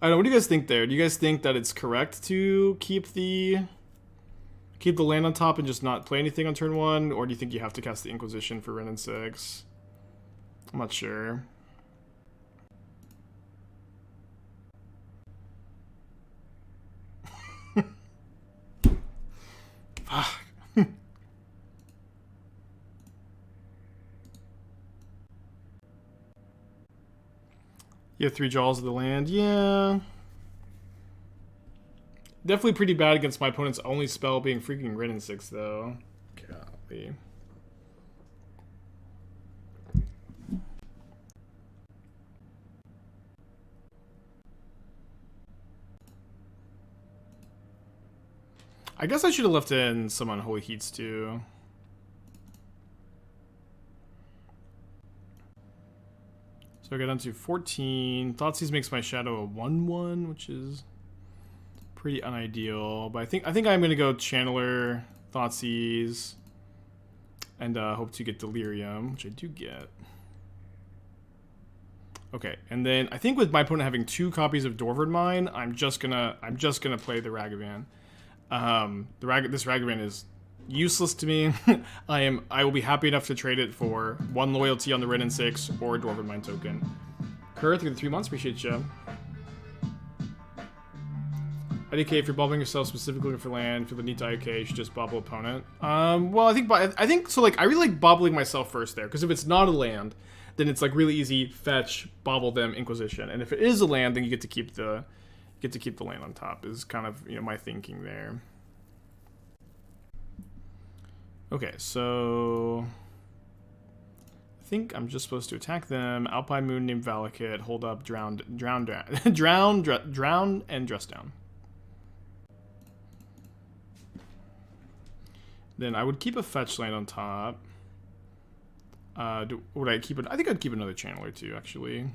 I don't know. What do you guys think there? Do you guys think that it's correct to keep the land on top and just not play anything on turn 1, or do you think you have to cast the Inquisition for Ren and 6? I'm not sure. Fuck. You have 3 Jaws of the land. Yeah. Definitely pretty bad against my opponent's only spell being freaking Ren and 6, though. Golly. I guess I should have left in some Unholy Heats, too. So I got down to 14. Thoughtseize makes my shadow a 1/1, which is pretty unideal. But I think I'm gonna go Channeler, Thoughtseize, and hope to get Delirium, which I do get. Okay, and then I think with my opponent having 2 copies of Dwarven Mine, I'm just gonna play the Ragavan. This Ragavan is useless to me. I will be happy enough to trade it for 1 loyalty on the Ren and 6 or a Dwarven Mine token. Kurt, through the 3 months, appreciate you. IDK, if you're bobbling yourself specifically for land, if you need to IDK, you should just bobble opponent. Well, I think so. Like, I really like bobbling myself first there, because if it's not a land, then it's like really easy. Fetch, bobble them, Inquisition, and if it is a land, then you get to keep the land on top. Is kind of my thinking there. Okay, so I think I'm just supposed to attack them. Alpine Moon named Valakut, hold up, drown, and dress down. Then I would keep a fetch land on top. Would I keep it? I think I'd keep another Channeler too, actually.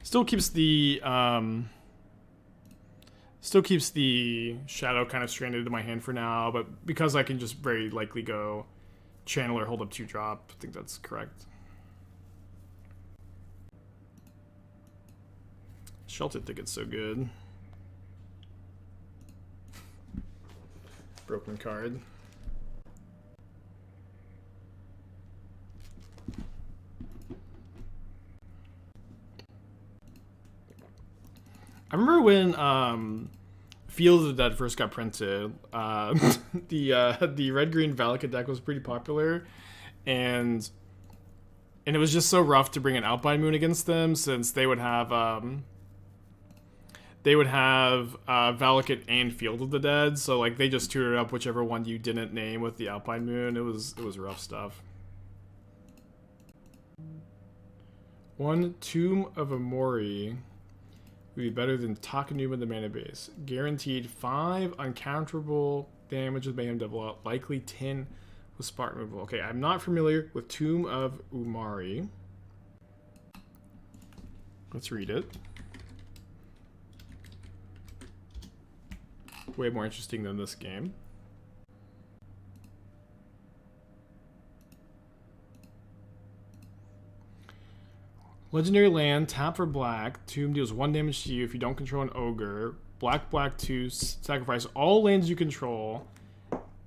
Still keeps the shadow kind of stranded in my hand for now, but because I can just very likely go Channeler, hold up 2-drop, I think that's correct. Shelter Thicket's so good. Broken card. I remember when Field of the Dead first got printed, the red-green Valakut deck was pretty popular, and it was just so rough to bring an Alpine Moon against them, since they would have Valakut and Field of the Dead, so like they just tutored up whichever one you didn't name with the Alpine Moon. It was rough stuff. 1 Tomb of Amori would be better than Takenuma the mana base. Guaranteed 5 uncounterable damage with Mayhem Devil, likely 10 with Spark removal. Okay, I'm not familiar with Tomb of Umari. Let's read it. Way more interesting than this game. Legendary land, tap for black. Tomb deals 1 damage to you if you don't control an ogre. Black, 2, sacrifice all lands you control.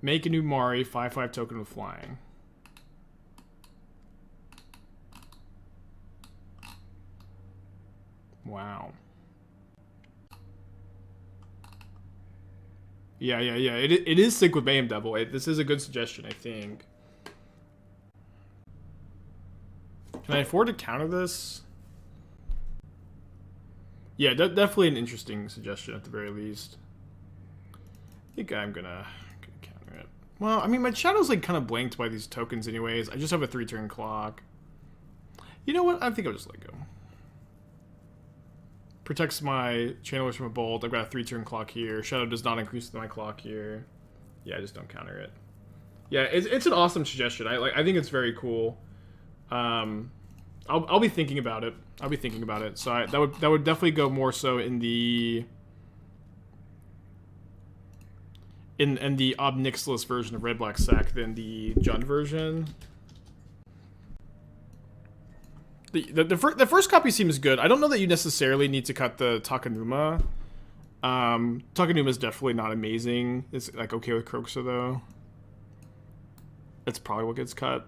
Make a new Mari, 5/5 token with flying. Wow. Yeah. It is sick with Mayhem Devil. This is a good suggestion, I think. Can I afford to counter this? Yeah, definitely an interesting suggestion at the very least. I think I'm gonna counter it. Well, I mean, my shadow's like kind of blanked by these tokens anyways. I just have a 3-turn clock. You know what? I think I'll just let go. Protects my channelers from a bolt. I've got a 3-turn clock here. Shadow does not increase my clock here. Yeah, I just don't counter it. Yeah, it's an awesome suggestion. I think it's very cool. I'll be thinking about it. So that would definitely go more so in the Ob Nixilis version of Red Black Sack than the Jund version. The first copy seems good. I don't know that you necessarily need to cut the Takenuma. Takenuma is definitely not amazing. It's like okay with Kroxa though. That's probably what gets cut.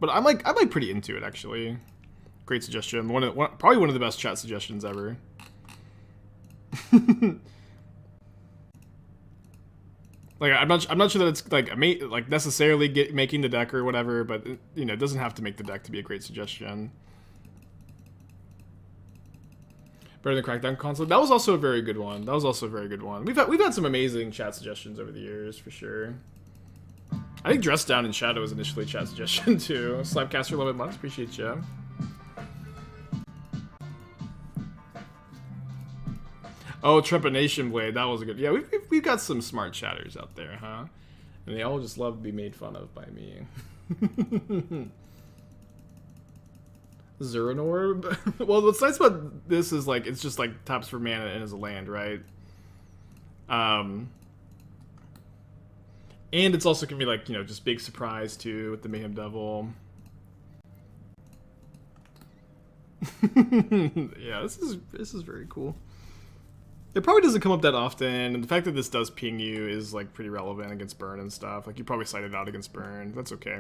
But I'm like pretty into it actually. Great suggestion. Probably one of the best chat suggestions ever. Like I'm not sure that it's like necessarily making the deck or whatever, but you know, it doesn't have to make the deck to be a great suggestion. Better than Crackdown console. That was also a very good one. We've had some amazing chat suggestions over the years for sure. I think Dress Down in Shadow was initially a chat suggestion too. Slapcaster 11 months, appreciate you. Oh, Trepanation Blade, that was a good. Yeah, we've got some smart chatters out there, huh? And they all just love to be made fun of by me. Zeranorb? Well, what's nice about this is like it's just like taps for mana and is a land, right? And it's also gonna be like, you know, just big surprise too with the Mayhem Devil. Yeah, this is very cool. It probably doesn't come up that often, and the fact that this does ping you is like pretty relevant against burn and stuff. Like you probably cited out against burn. That's okay.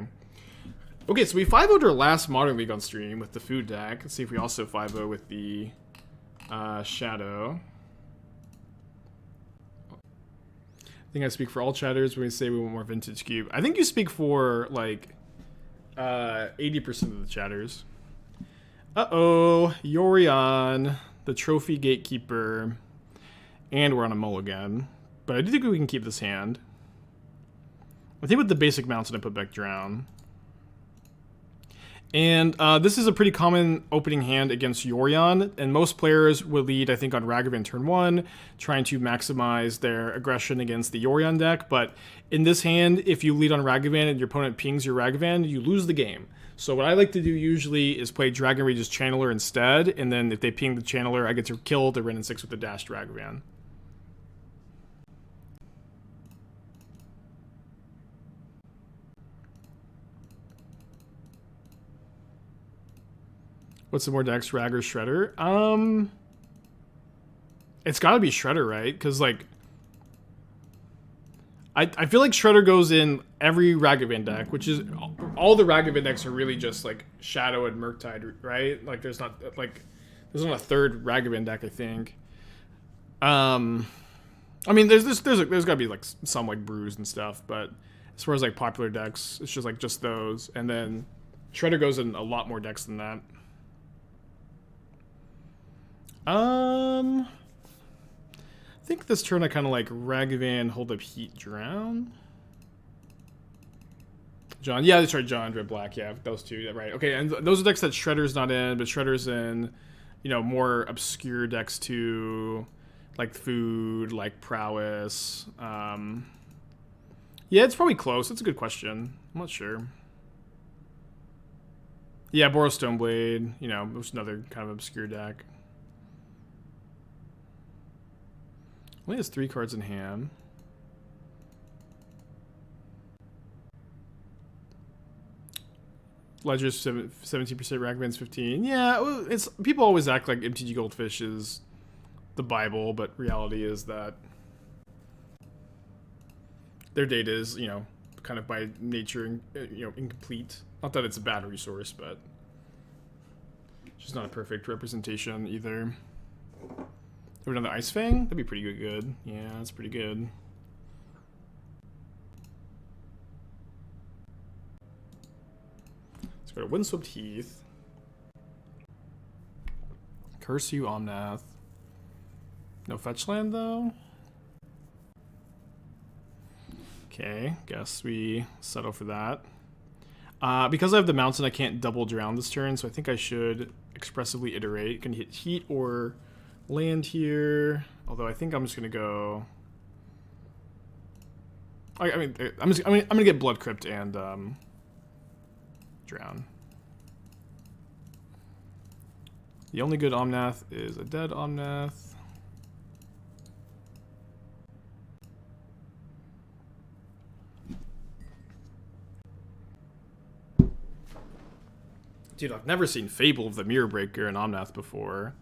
Okay, so we 5-0'd our last Modern League on stream with the food deck. Let's see if we also 5-0 with the Shadow. I think I speak for all chatters when we say we want more Vintage Cube. I think you speak for like 80% of the chatters. Uh-oh, Yorion, the Trophy Gatekeeper. And we're on a mulligan. But I do think we can keep this hand. I think with the basic mountain I put back Drown. And this is a pretty common opening hand against Yorion. And most players will lead, I think, on Ragavan turn 1, trying to maximize their aggression against the Yorion deck. But in this hand, if you lead on Ragavan and your opponent pings your Ragavan, you lose the game. So what I like to do usually is play Dragon Rage's Channeler instead. And then if they ping the Channeler, I get to kill the Wrenn and 6 with the dashed Ragavan. What's the more decks, Rag or Shredder? It's gotta be Shredder, right? Because, like, I feel like Shredder goes in every Ragavan deck, which is, all the Ragavan decks are really just, like, Shadow and Murktide, right? Like, there's not a third Ragavan deck, I think. I mean, there's gotta be, like, some, like, Brews and stuff, but as far as, like, popular decks, it's just, like, just those. And then Shredder goes in a lot more decks than that. I think this turn I kind of like Ragavan, Hold Up Heat, Drown. John, yeah, that's right, John, Red Black, yeah, those two, yeah, right. Okay, and those are decks that Shredder's not in, but Shredder's in, you know, more obscure decks too, like Food, like Prowess. Yeah, it's probably close. It's a good question. I'm not sure. Yeah, Boros Stoneblade, you know, was another kind of obscure deck. Only has 3 cards in hand. Ledger's 17%, Ragavan's 15%. Yeah, it's people always act like MTG Goldfish is the Bible, but reality is that their data is, you know, kind of by nature, you know, incomplete. Not that it's a bad resource, but it's just not a perfect representation either. Have another Ice Fang? That'd be pretty good. Yeah, that's pretty good. Let's go to Windswept Heath. Curse You, Omnath. No fetch land, though? Okay, guess we settle for that. Because I have the mountain, I can't double drown this turn, so I think I should expressively iterate. Can hit Heat or land here, although I think I'm just gonna go. I'm gonna get Blood Crypt and Drown. The only good Omnath is a dead Omnath. Dude, I've never seen Fable of the Mirror Breaker in Omnath before.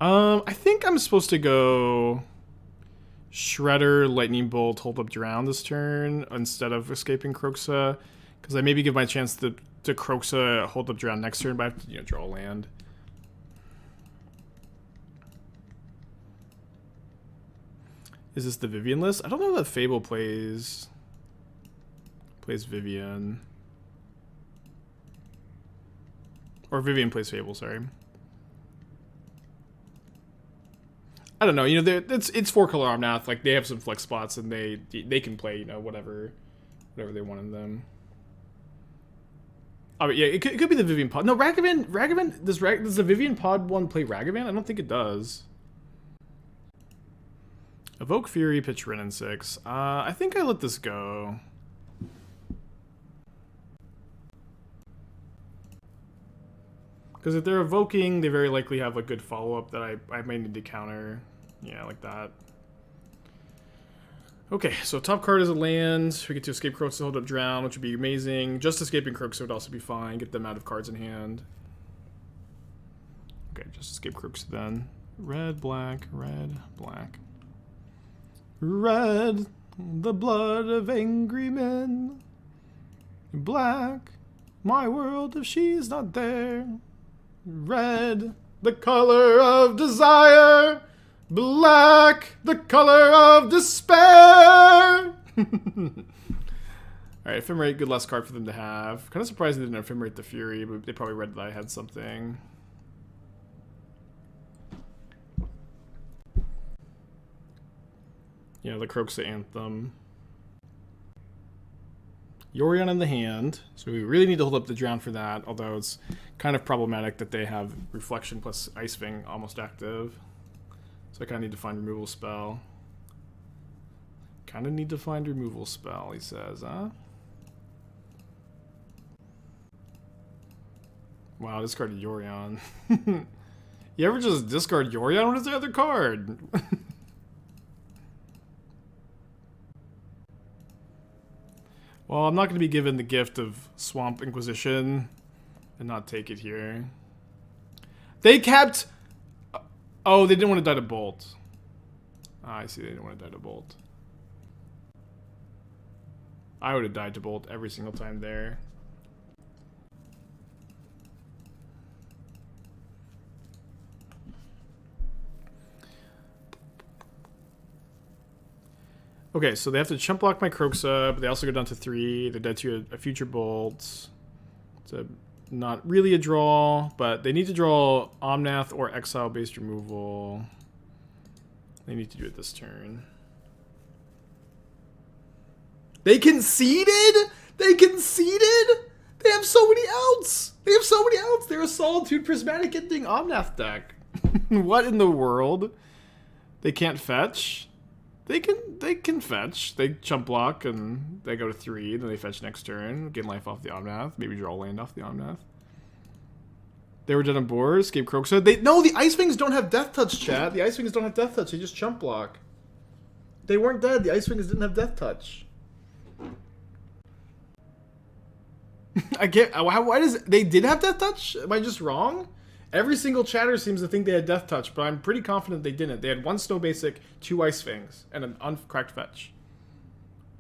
I think I'm supposed to go Shredder, Lightning Bolt, Hold Up Drown this turn instead of escaping Kroxa, because I maybe give my chance to Kroxa, Hold Up Drown next turn, but I have to, you know, draw a land. Is this the Vivian list? I don't know that Fable plays Vivian. Or Vivian plays Fable, sorry. I don't know, you know, it's 4-color Omnath, like they have some flex spots and they can play, you know, whatever they want in them. Oh, yeah, it could be the Vivian pod. No, Ragavan, does the Vivian pod one play Ragavan? I don't think it does. Evoke Fury, pitch Ren in 6. I think I let this go. Because if they're evoking, they very likely have a good follow-up that I may need to counter. Yeah, like that. Okay, so top card is a land. We get to escape Kroxa, Hold Up Drown, which would be amazing. Just escaping Kroxa would also be fine. Get them out of cards in hand. Okay, just escape Kroxa then. Red, black, red, black. Red, the blood of angry men. Black, my world if she's not there. Red, the color of desire. Black, the color of despair. Alright, Ephemerate, good last card for them to have. Kind of surprised they didn't Ephemerate the Fury, but they probably read that I had something. Yeah, the Kroxa Anthem. Yorion in the hand, so we really need to hold up the Drown for that, although it's kind of problematic that they have Reflection plus Icewing almost active. So I kind of need to find removal spell. Kind of need to find removal spell, he says, huh? Wow, discarded Yorion. You ever just discard Yorion? What is the other card? Well, I'm not going to be given the gift of Swamp Inquisition and not take it here. They kept... Oh, they didn't want to die to Bolt. Ah, I see, they didn't want to die to Bolt. I would have died to Bolt every single time there. Okay, so they have to chump block my Kroxa, but they also go down to 3. They're dead to a future Bolt. It's not really a draw, but they need to draw Omnath or Exile-based removal. They need to do it this turn. They conceded? They conceded? They have so many outs! They have so many outs! They're a Solitude Prismatic Ending Omnath deck. What in the world? They can't fetch? They can fetch. They chump block and they go to 3, then they fetch next turn, gain life off the Omnath, maybe draw land off the Omnath. They were dead on board, escape Kroxa. No, the Icewings don't have Death Touch, chat. The Icewings don't have Death Touch, they just chump block. They weren't dead, the Icewings didn't have Death Touch. I get why does they did have Death Touch? Am I just wrong? Every single chatter seems to think they had Death Touch, but I'm pretty confident they didn't. They had 1 Snow Basic, 2 Icewings, and an uncracked fetch.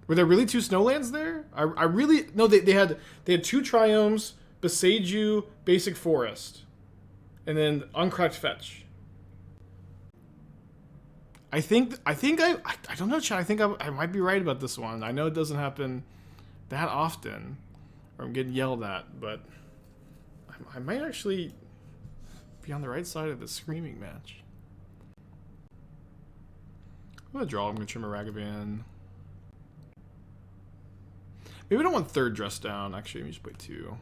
Were there really 2 Snowlands there? I really... No, they had 2 Triomes, Beseiju, Basic Forest, and then uncracked fetch. I don't know, chat. I think I might be right about this one. I know it doesn't happen that often, or I'm getting yelled at, but I might actually... be on the right side of the screaming match. I'm gonna draw. I'm gonna trim a Ragavan. Maybe I don't want 3rd dress down. Actually, let me just play 2.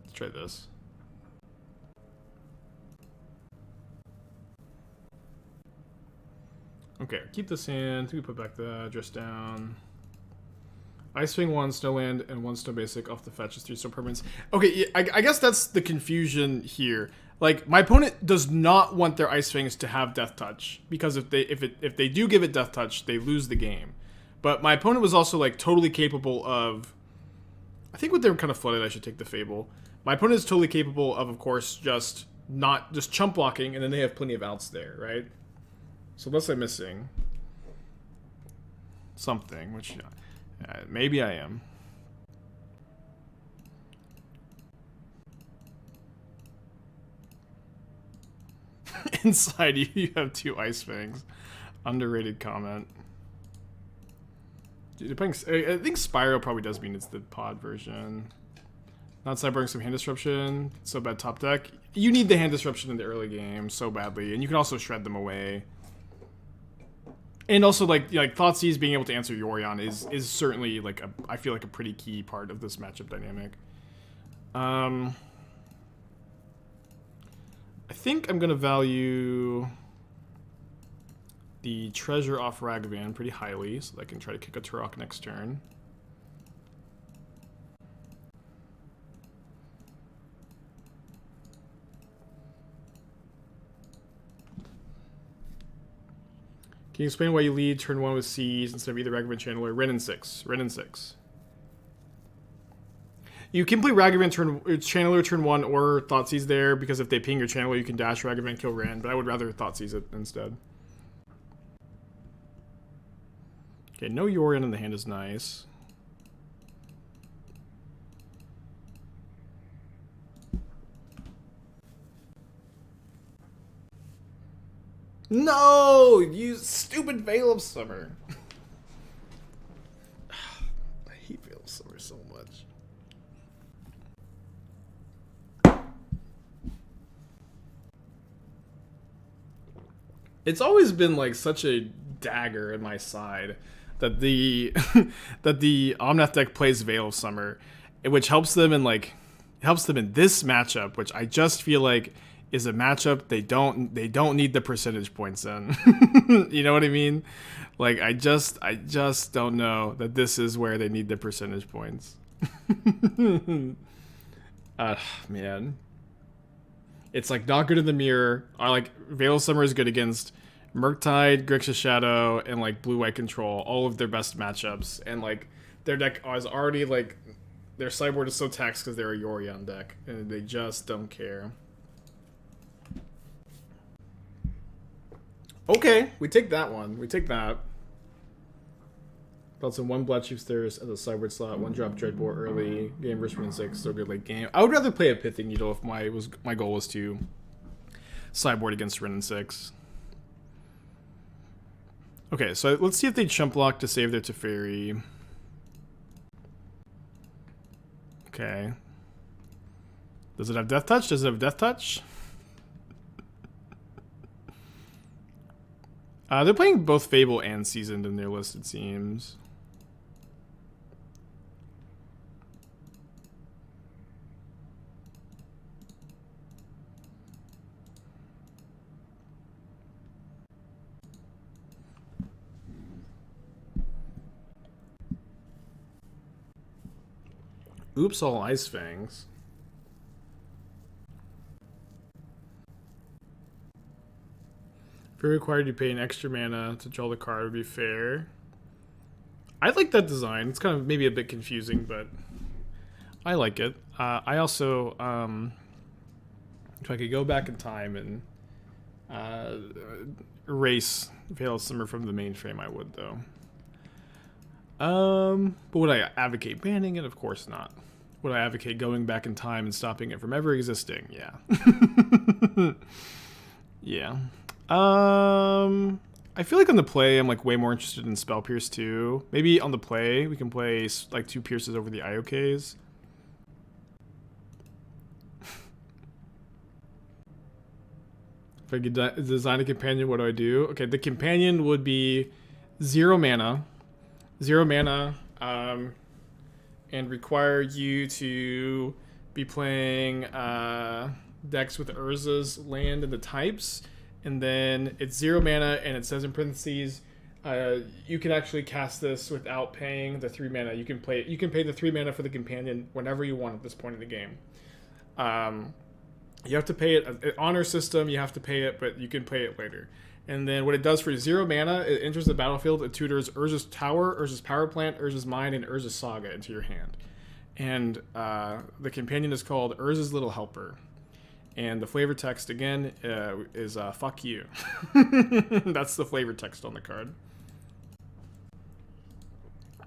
Let's try this. Okay, keep this in. We put back the dress down. Icewing 1, Snowland, and 1 Snow Basic off the fetch is 3 Snow Permanents. Okay, yeah, I guess that's the confusion here. Like, my opponent does not want their Icewings to have Death Touch, because if they do give it Death Touch, they lose the game. But my opponent was also like totally capable of... I think with them kind of flooded, I should take the Fable. My opponent is totally capable of course, just chump blocking, and then they have plenty of outs there, right? So unless I'm missing something, which maybe I am. Inside you have 2 Ice Fangs. Underrated comment. Dude, I think Spyro probably does mean it's the pod version. Not sideboarding some hand disruption. So bad top deck. You need the hand disruption in the early game so badly, and you can also shred them away. And also like Thoughtseize being able to answer Yorion is certainly like I feel like a pretty key part of this matchup dynamic. I think I'm gonna value the treasure off Ragavan pretty highly, so that I can try to kick a Tourach next turn. Can you explain why you lead turn 1 with Seize instead of either Ragavan Channeler? Ren and 6. Ren and 6. You can play Ragavan Channeler turn 1 or Thoughtseize there, because if they ping your Channeler, you can dash Ragavan, kill Ren, but I would rather Thoughtseize it instead. Okay, no Yorion in the hand is nice. No! You stupid Veil of Summer. I hate Veil of Summer so much. It's always been like such a dagger in my side that the that the Omnath deck plays Veil of Summer, which helps them in this matchup, which I just feel like is a matchup they don't need the percentage points in. You know what I mean? Like I just don't know that this is where they need the percentage points. Man. It's like not good in the mirror. I like Veil of Summer is good against Murktide, Grixis Shadow, and like blue-white control, all of their best matchups. And like their deck is already like their sideboard is so taxed because they're a Yorion deck, and they just don't care. Okay, we take that one. We take that. Also, 1 Blood Chief's Thirst as a sideboard slot, 1 drop Dreadbore early game versus Win 6, so good late game. I would rather play a Pithing Needle if my goal was to sideboard against Ren and 6. Okay, so let's see if they chump block to save their Teferi. Okay. Does it have Death Touch? Does it have Death Touch? They're playing both Fable and Seasoned in their list, it seems. Oops, all Ice Fangs. If you're required to pay an extra mana to draw the card, would be fair. I like that design. It's kind of maybe a bit confusing, but I like it. I also, if I could go back in time and erase Veil of Summer from the mainframe, I would, though. But would I advocate banning it? Of course not. Would I advocate going back in time and stopping it from ever existing? Yeah. Yeah. I feel like on the play, I'm like way more interested in Spell Pierce too. Maybe on the play, we can play like 2 Pierces over the IOKs. If I could design a companion, what do I do? Okay, the companion would be 0 mana. 0 mana, and require you to be playing decks with Urza's land and the types. And then it's 0 mana, and it says in parentheses, you can actually cast this without paying the 3 mana. You can pay the 3 mana for the companion whenever you want at this point in the game. You have to pay it honor system. You have to pay it, but you can pay it later. And then what it does for 0 mana, it enters the battlefield, it tutors Urza's Tower, Urza's Power Plant, Urza's Mine, and Urza's Saga into your hand. And the companion is called Urza's Little Helper. And the flavor text, again, is fuck you. That's the flavor text on the card.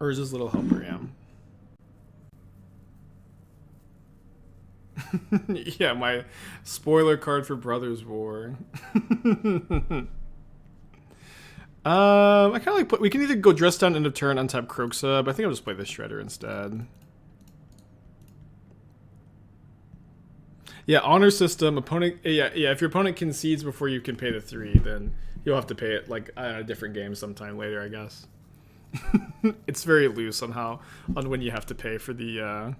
Urza's Little Helper, yeah. Yeah, my spoiler card for Brothers War. I kind of like we can either go Dress Down end of turn, untap Kroxa, but I think I'll just play the Shredder instead. Yeah, honor system. Opponent. Yeah. If your opponent concedes before you can pay the 3, then you'll have to pay it like a different game sometime later, I guess. It's very loose on when you have to pay for the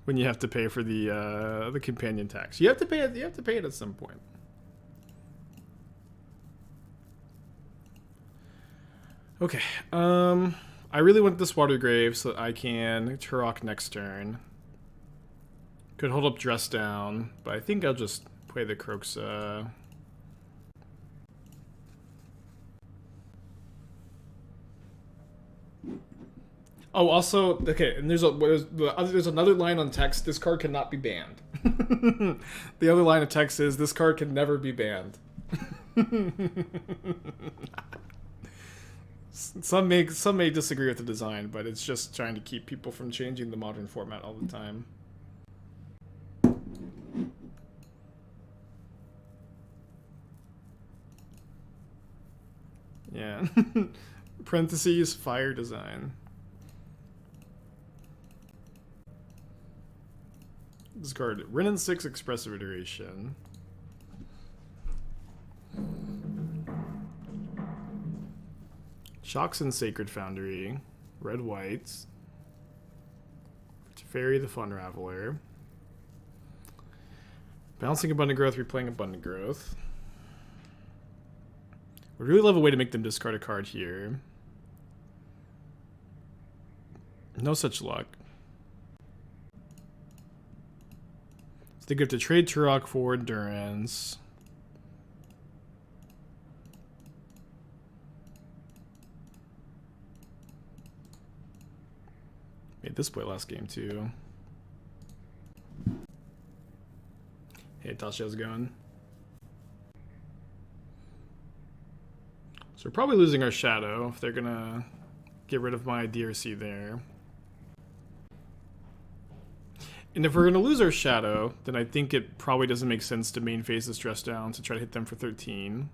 when you have to pay for the companion tax. You have to pay it. You have to pay it at some point. Okay. I really want this Watery Grave so that I can Tourach next turn. Could hold up Dress Down, but I think I'll just play the Kroxa. Oh, also, okay, and there's another line on text. This card cannot be banned. The other line of text is this card can never be banned. Some may disagree with the design, but it's just trying to keep people from changing the modern format all the time. Yeah. Parentheses, fire design. Discard Renin 6 Expressive Iteration. Shocks and Sacred Foundry. Red whites. Teferi the Fun Raveler. Bouncing Abundant Growth, replaying Abundant Growth. Would really love a way to make them discard a card here. No such luck. So they have to trade Tourach for Endurance. Made this play last game too. Hey, Tasha, how's it going? So we're probably losing our Shadow if they're gonna get rid of my DRC there. And if we're gonna lose our Shadow, then I think it probably doesn't make sense to main phase this Dress Down to try to hit them for 13.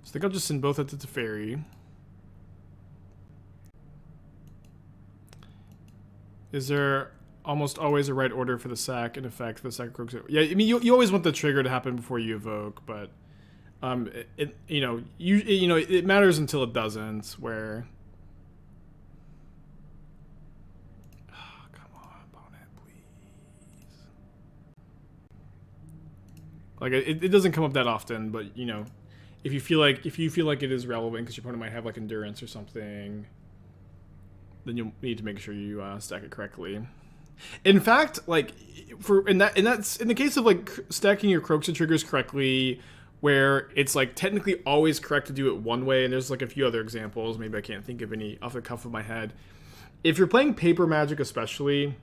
So I think I'll just send both at the Teferi. Is there almost always a right order for the sack? In effect, the sack Kroxa? Yeah, I mean you always want the trigger to happen before you evoke, but it matters until it doesn't. Where, come on, opponent, please. Like it doesn't come up that often, but if you feel like it is relevant because your opponent might have like endurance or something, then you'll need to make sure you stack it correctly. In fact, like that's in the case of like stacking your Kroxa triggers correctly, where it's like technically always correct to do it one way, and there's like a few other examples, maybe I can't think of any off the cuff of my head. If you're playing paper Magic especially,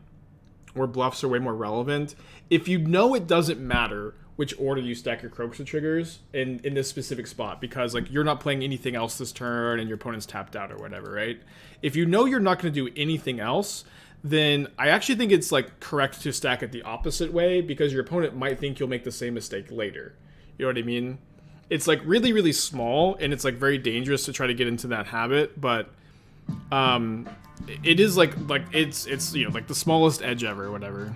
where bluffs are way more relevant, if you know it doesn't matter which order you stack your Kroxa triggers in this specific spot, because like you're not playing anything else this turn and your opponent's tapped out or whatever, right? If you know you're not going to do anything else, then I actually think it's like correct to stack it the opposite way, because your opponent might think you'll make the same mistake later. You know what I mean? It's like really, really small, and it's like very dangerous to try to get into that habit, but it is like it's like the smallest edge ever or whatever.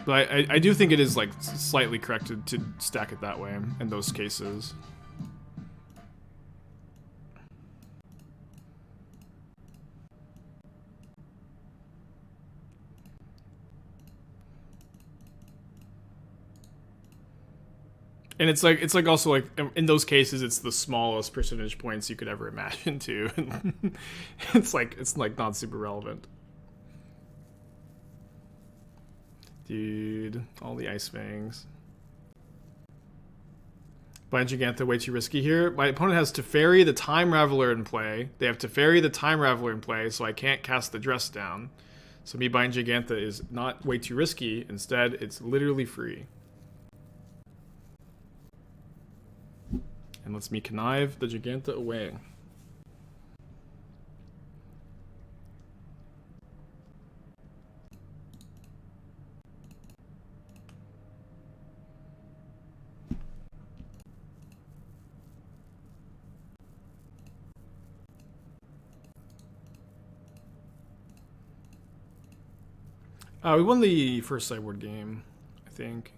But I do think it is like slightly correct to stack it that way in those cases. And it's like also like in those cases it's the smallest percentage points you could ever imagine too. it's like not super relevant. Dude, all the Ice Fangs. Blind Jegantha way too risky here. My opponent has Teferi the Time Raveler in play. They have Teferi the Time Raveler in play, so I can't cast the Dress down. So me buying Jegantha is not way too risky. Instead, it's literally free. And lets me connive the Jegantha away. We won the first sideboard game, I think.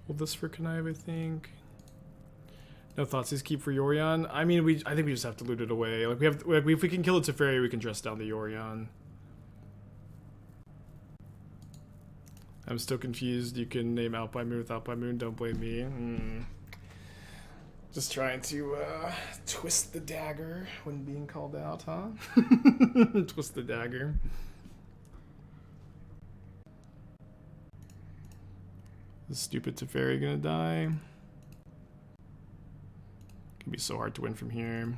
Hold this for connive, I think. No Thoughtseize keep for Yorion. I mean, I think we just have to loot it away. Like if we can kill the Teferi, we can dress down the Yorion. I'm still confused. You can name Alpine Moon with Alpine Moon. Don't blame me. Just trying to twist the dagger when being called out, huh? Twist the dagger. The stupid Teferi gonna die. Can be so hard to win from here.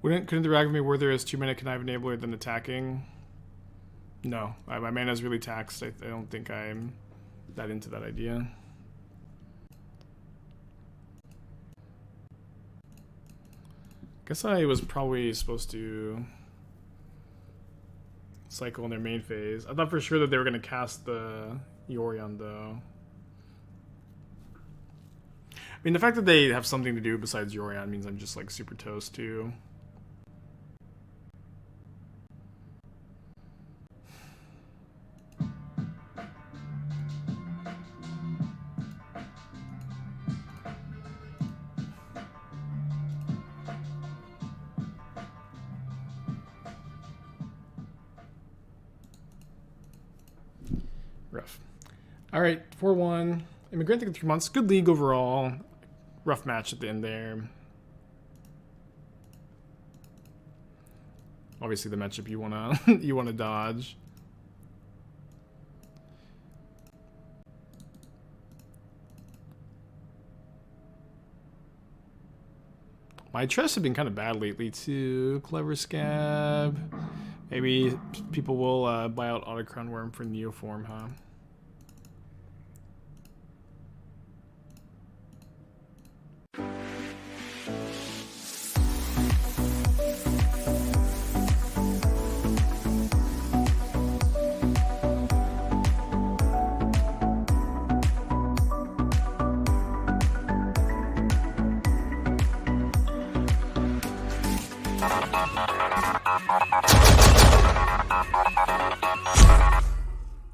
Couldn't the Ragavan be worthier as 2-mana connive enabler than attacking? No, my mana is really taxed. I don't think I'm that into that idea. Guess I was probably supposed to cycle in their main phase. I thought for sure that they were going to cast the Yorion, though. I mean, the fact that they have something to do besides Yorion means I'm just like super toast, too. Rough. All right, 4-1. Immigrant in 3 months. Good league overall. Rough match at the end there. Obviously, the matchup you wanna dodge. My trusts have been kind of bad lately too. Clever Scab. Maybe people will buy out Autocron Worm for Neoform, huh?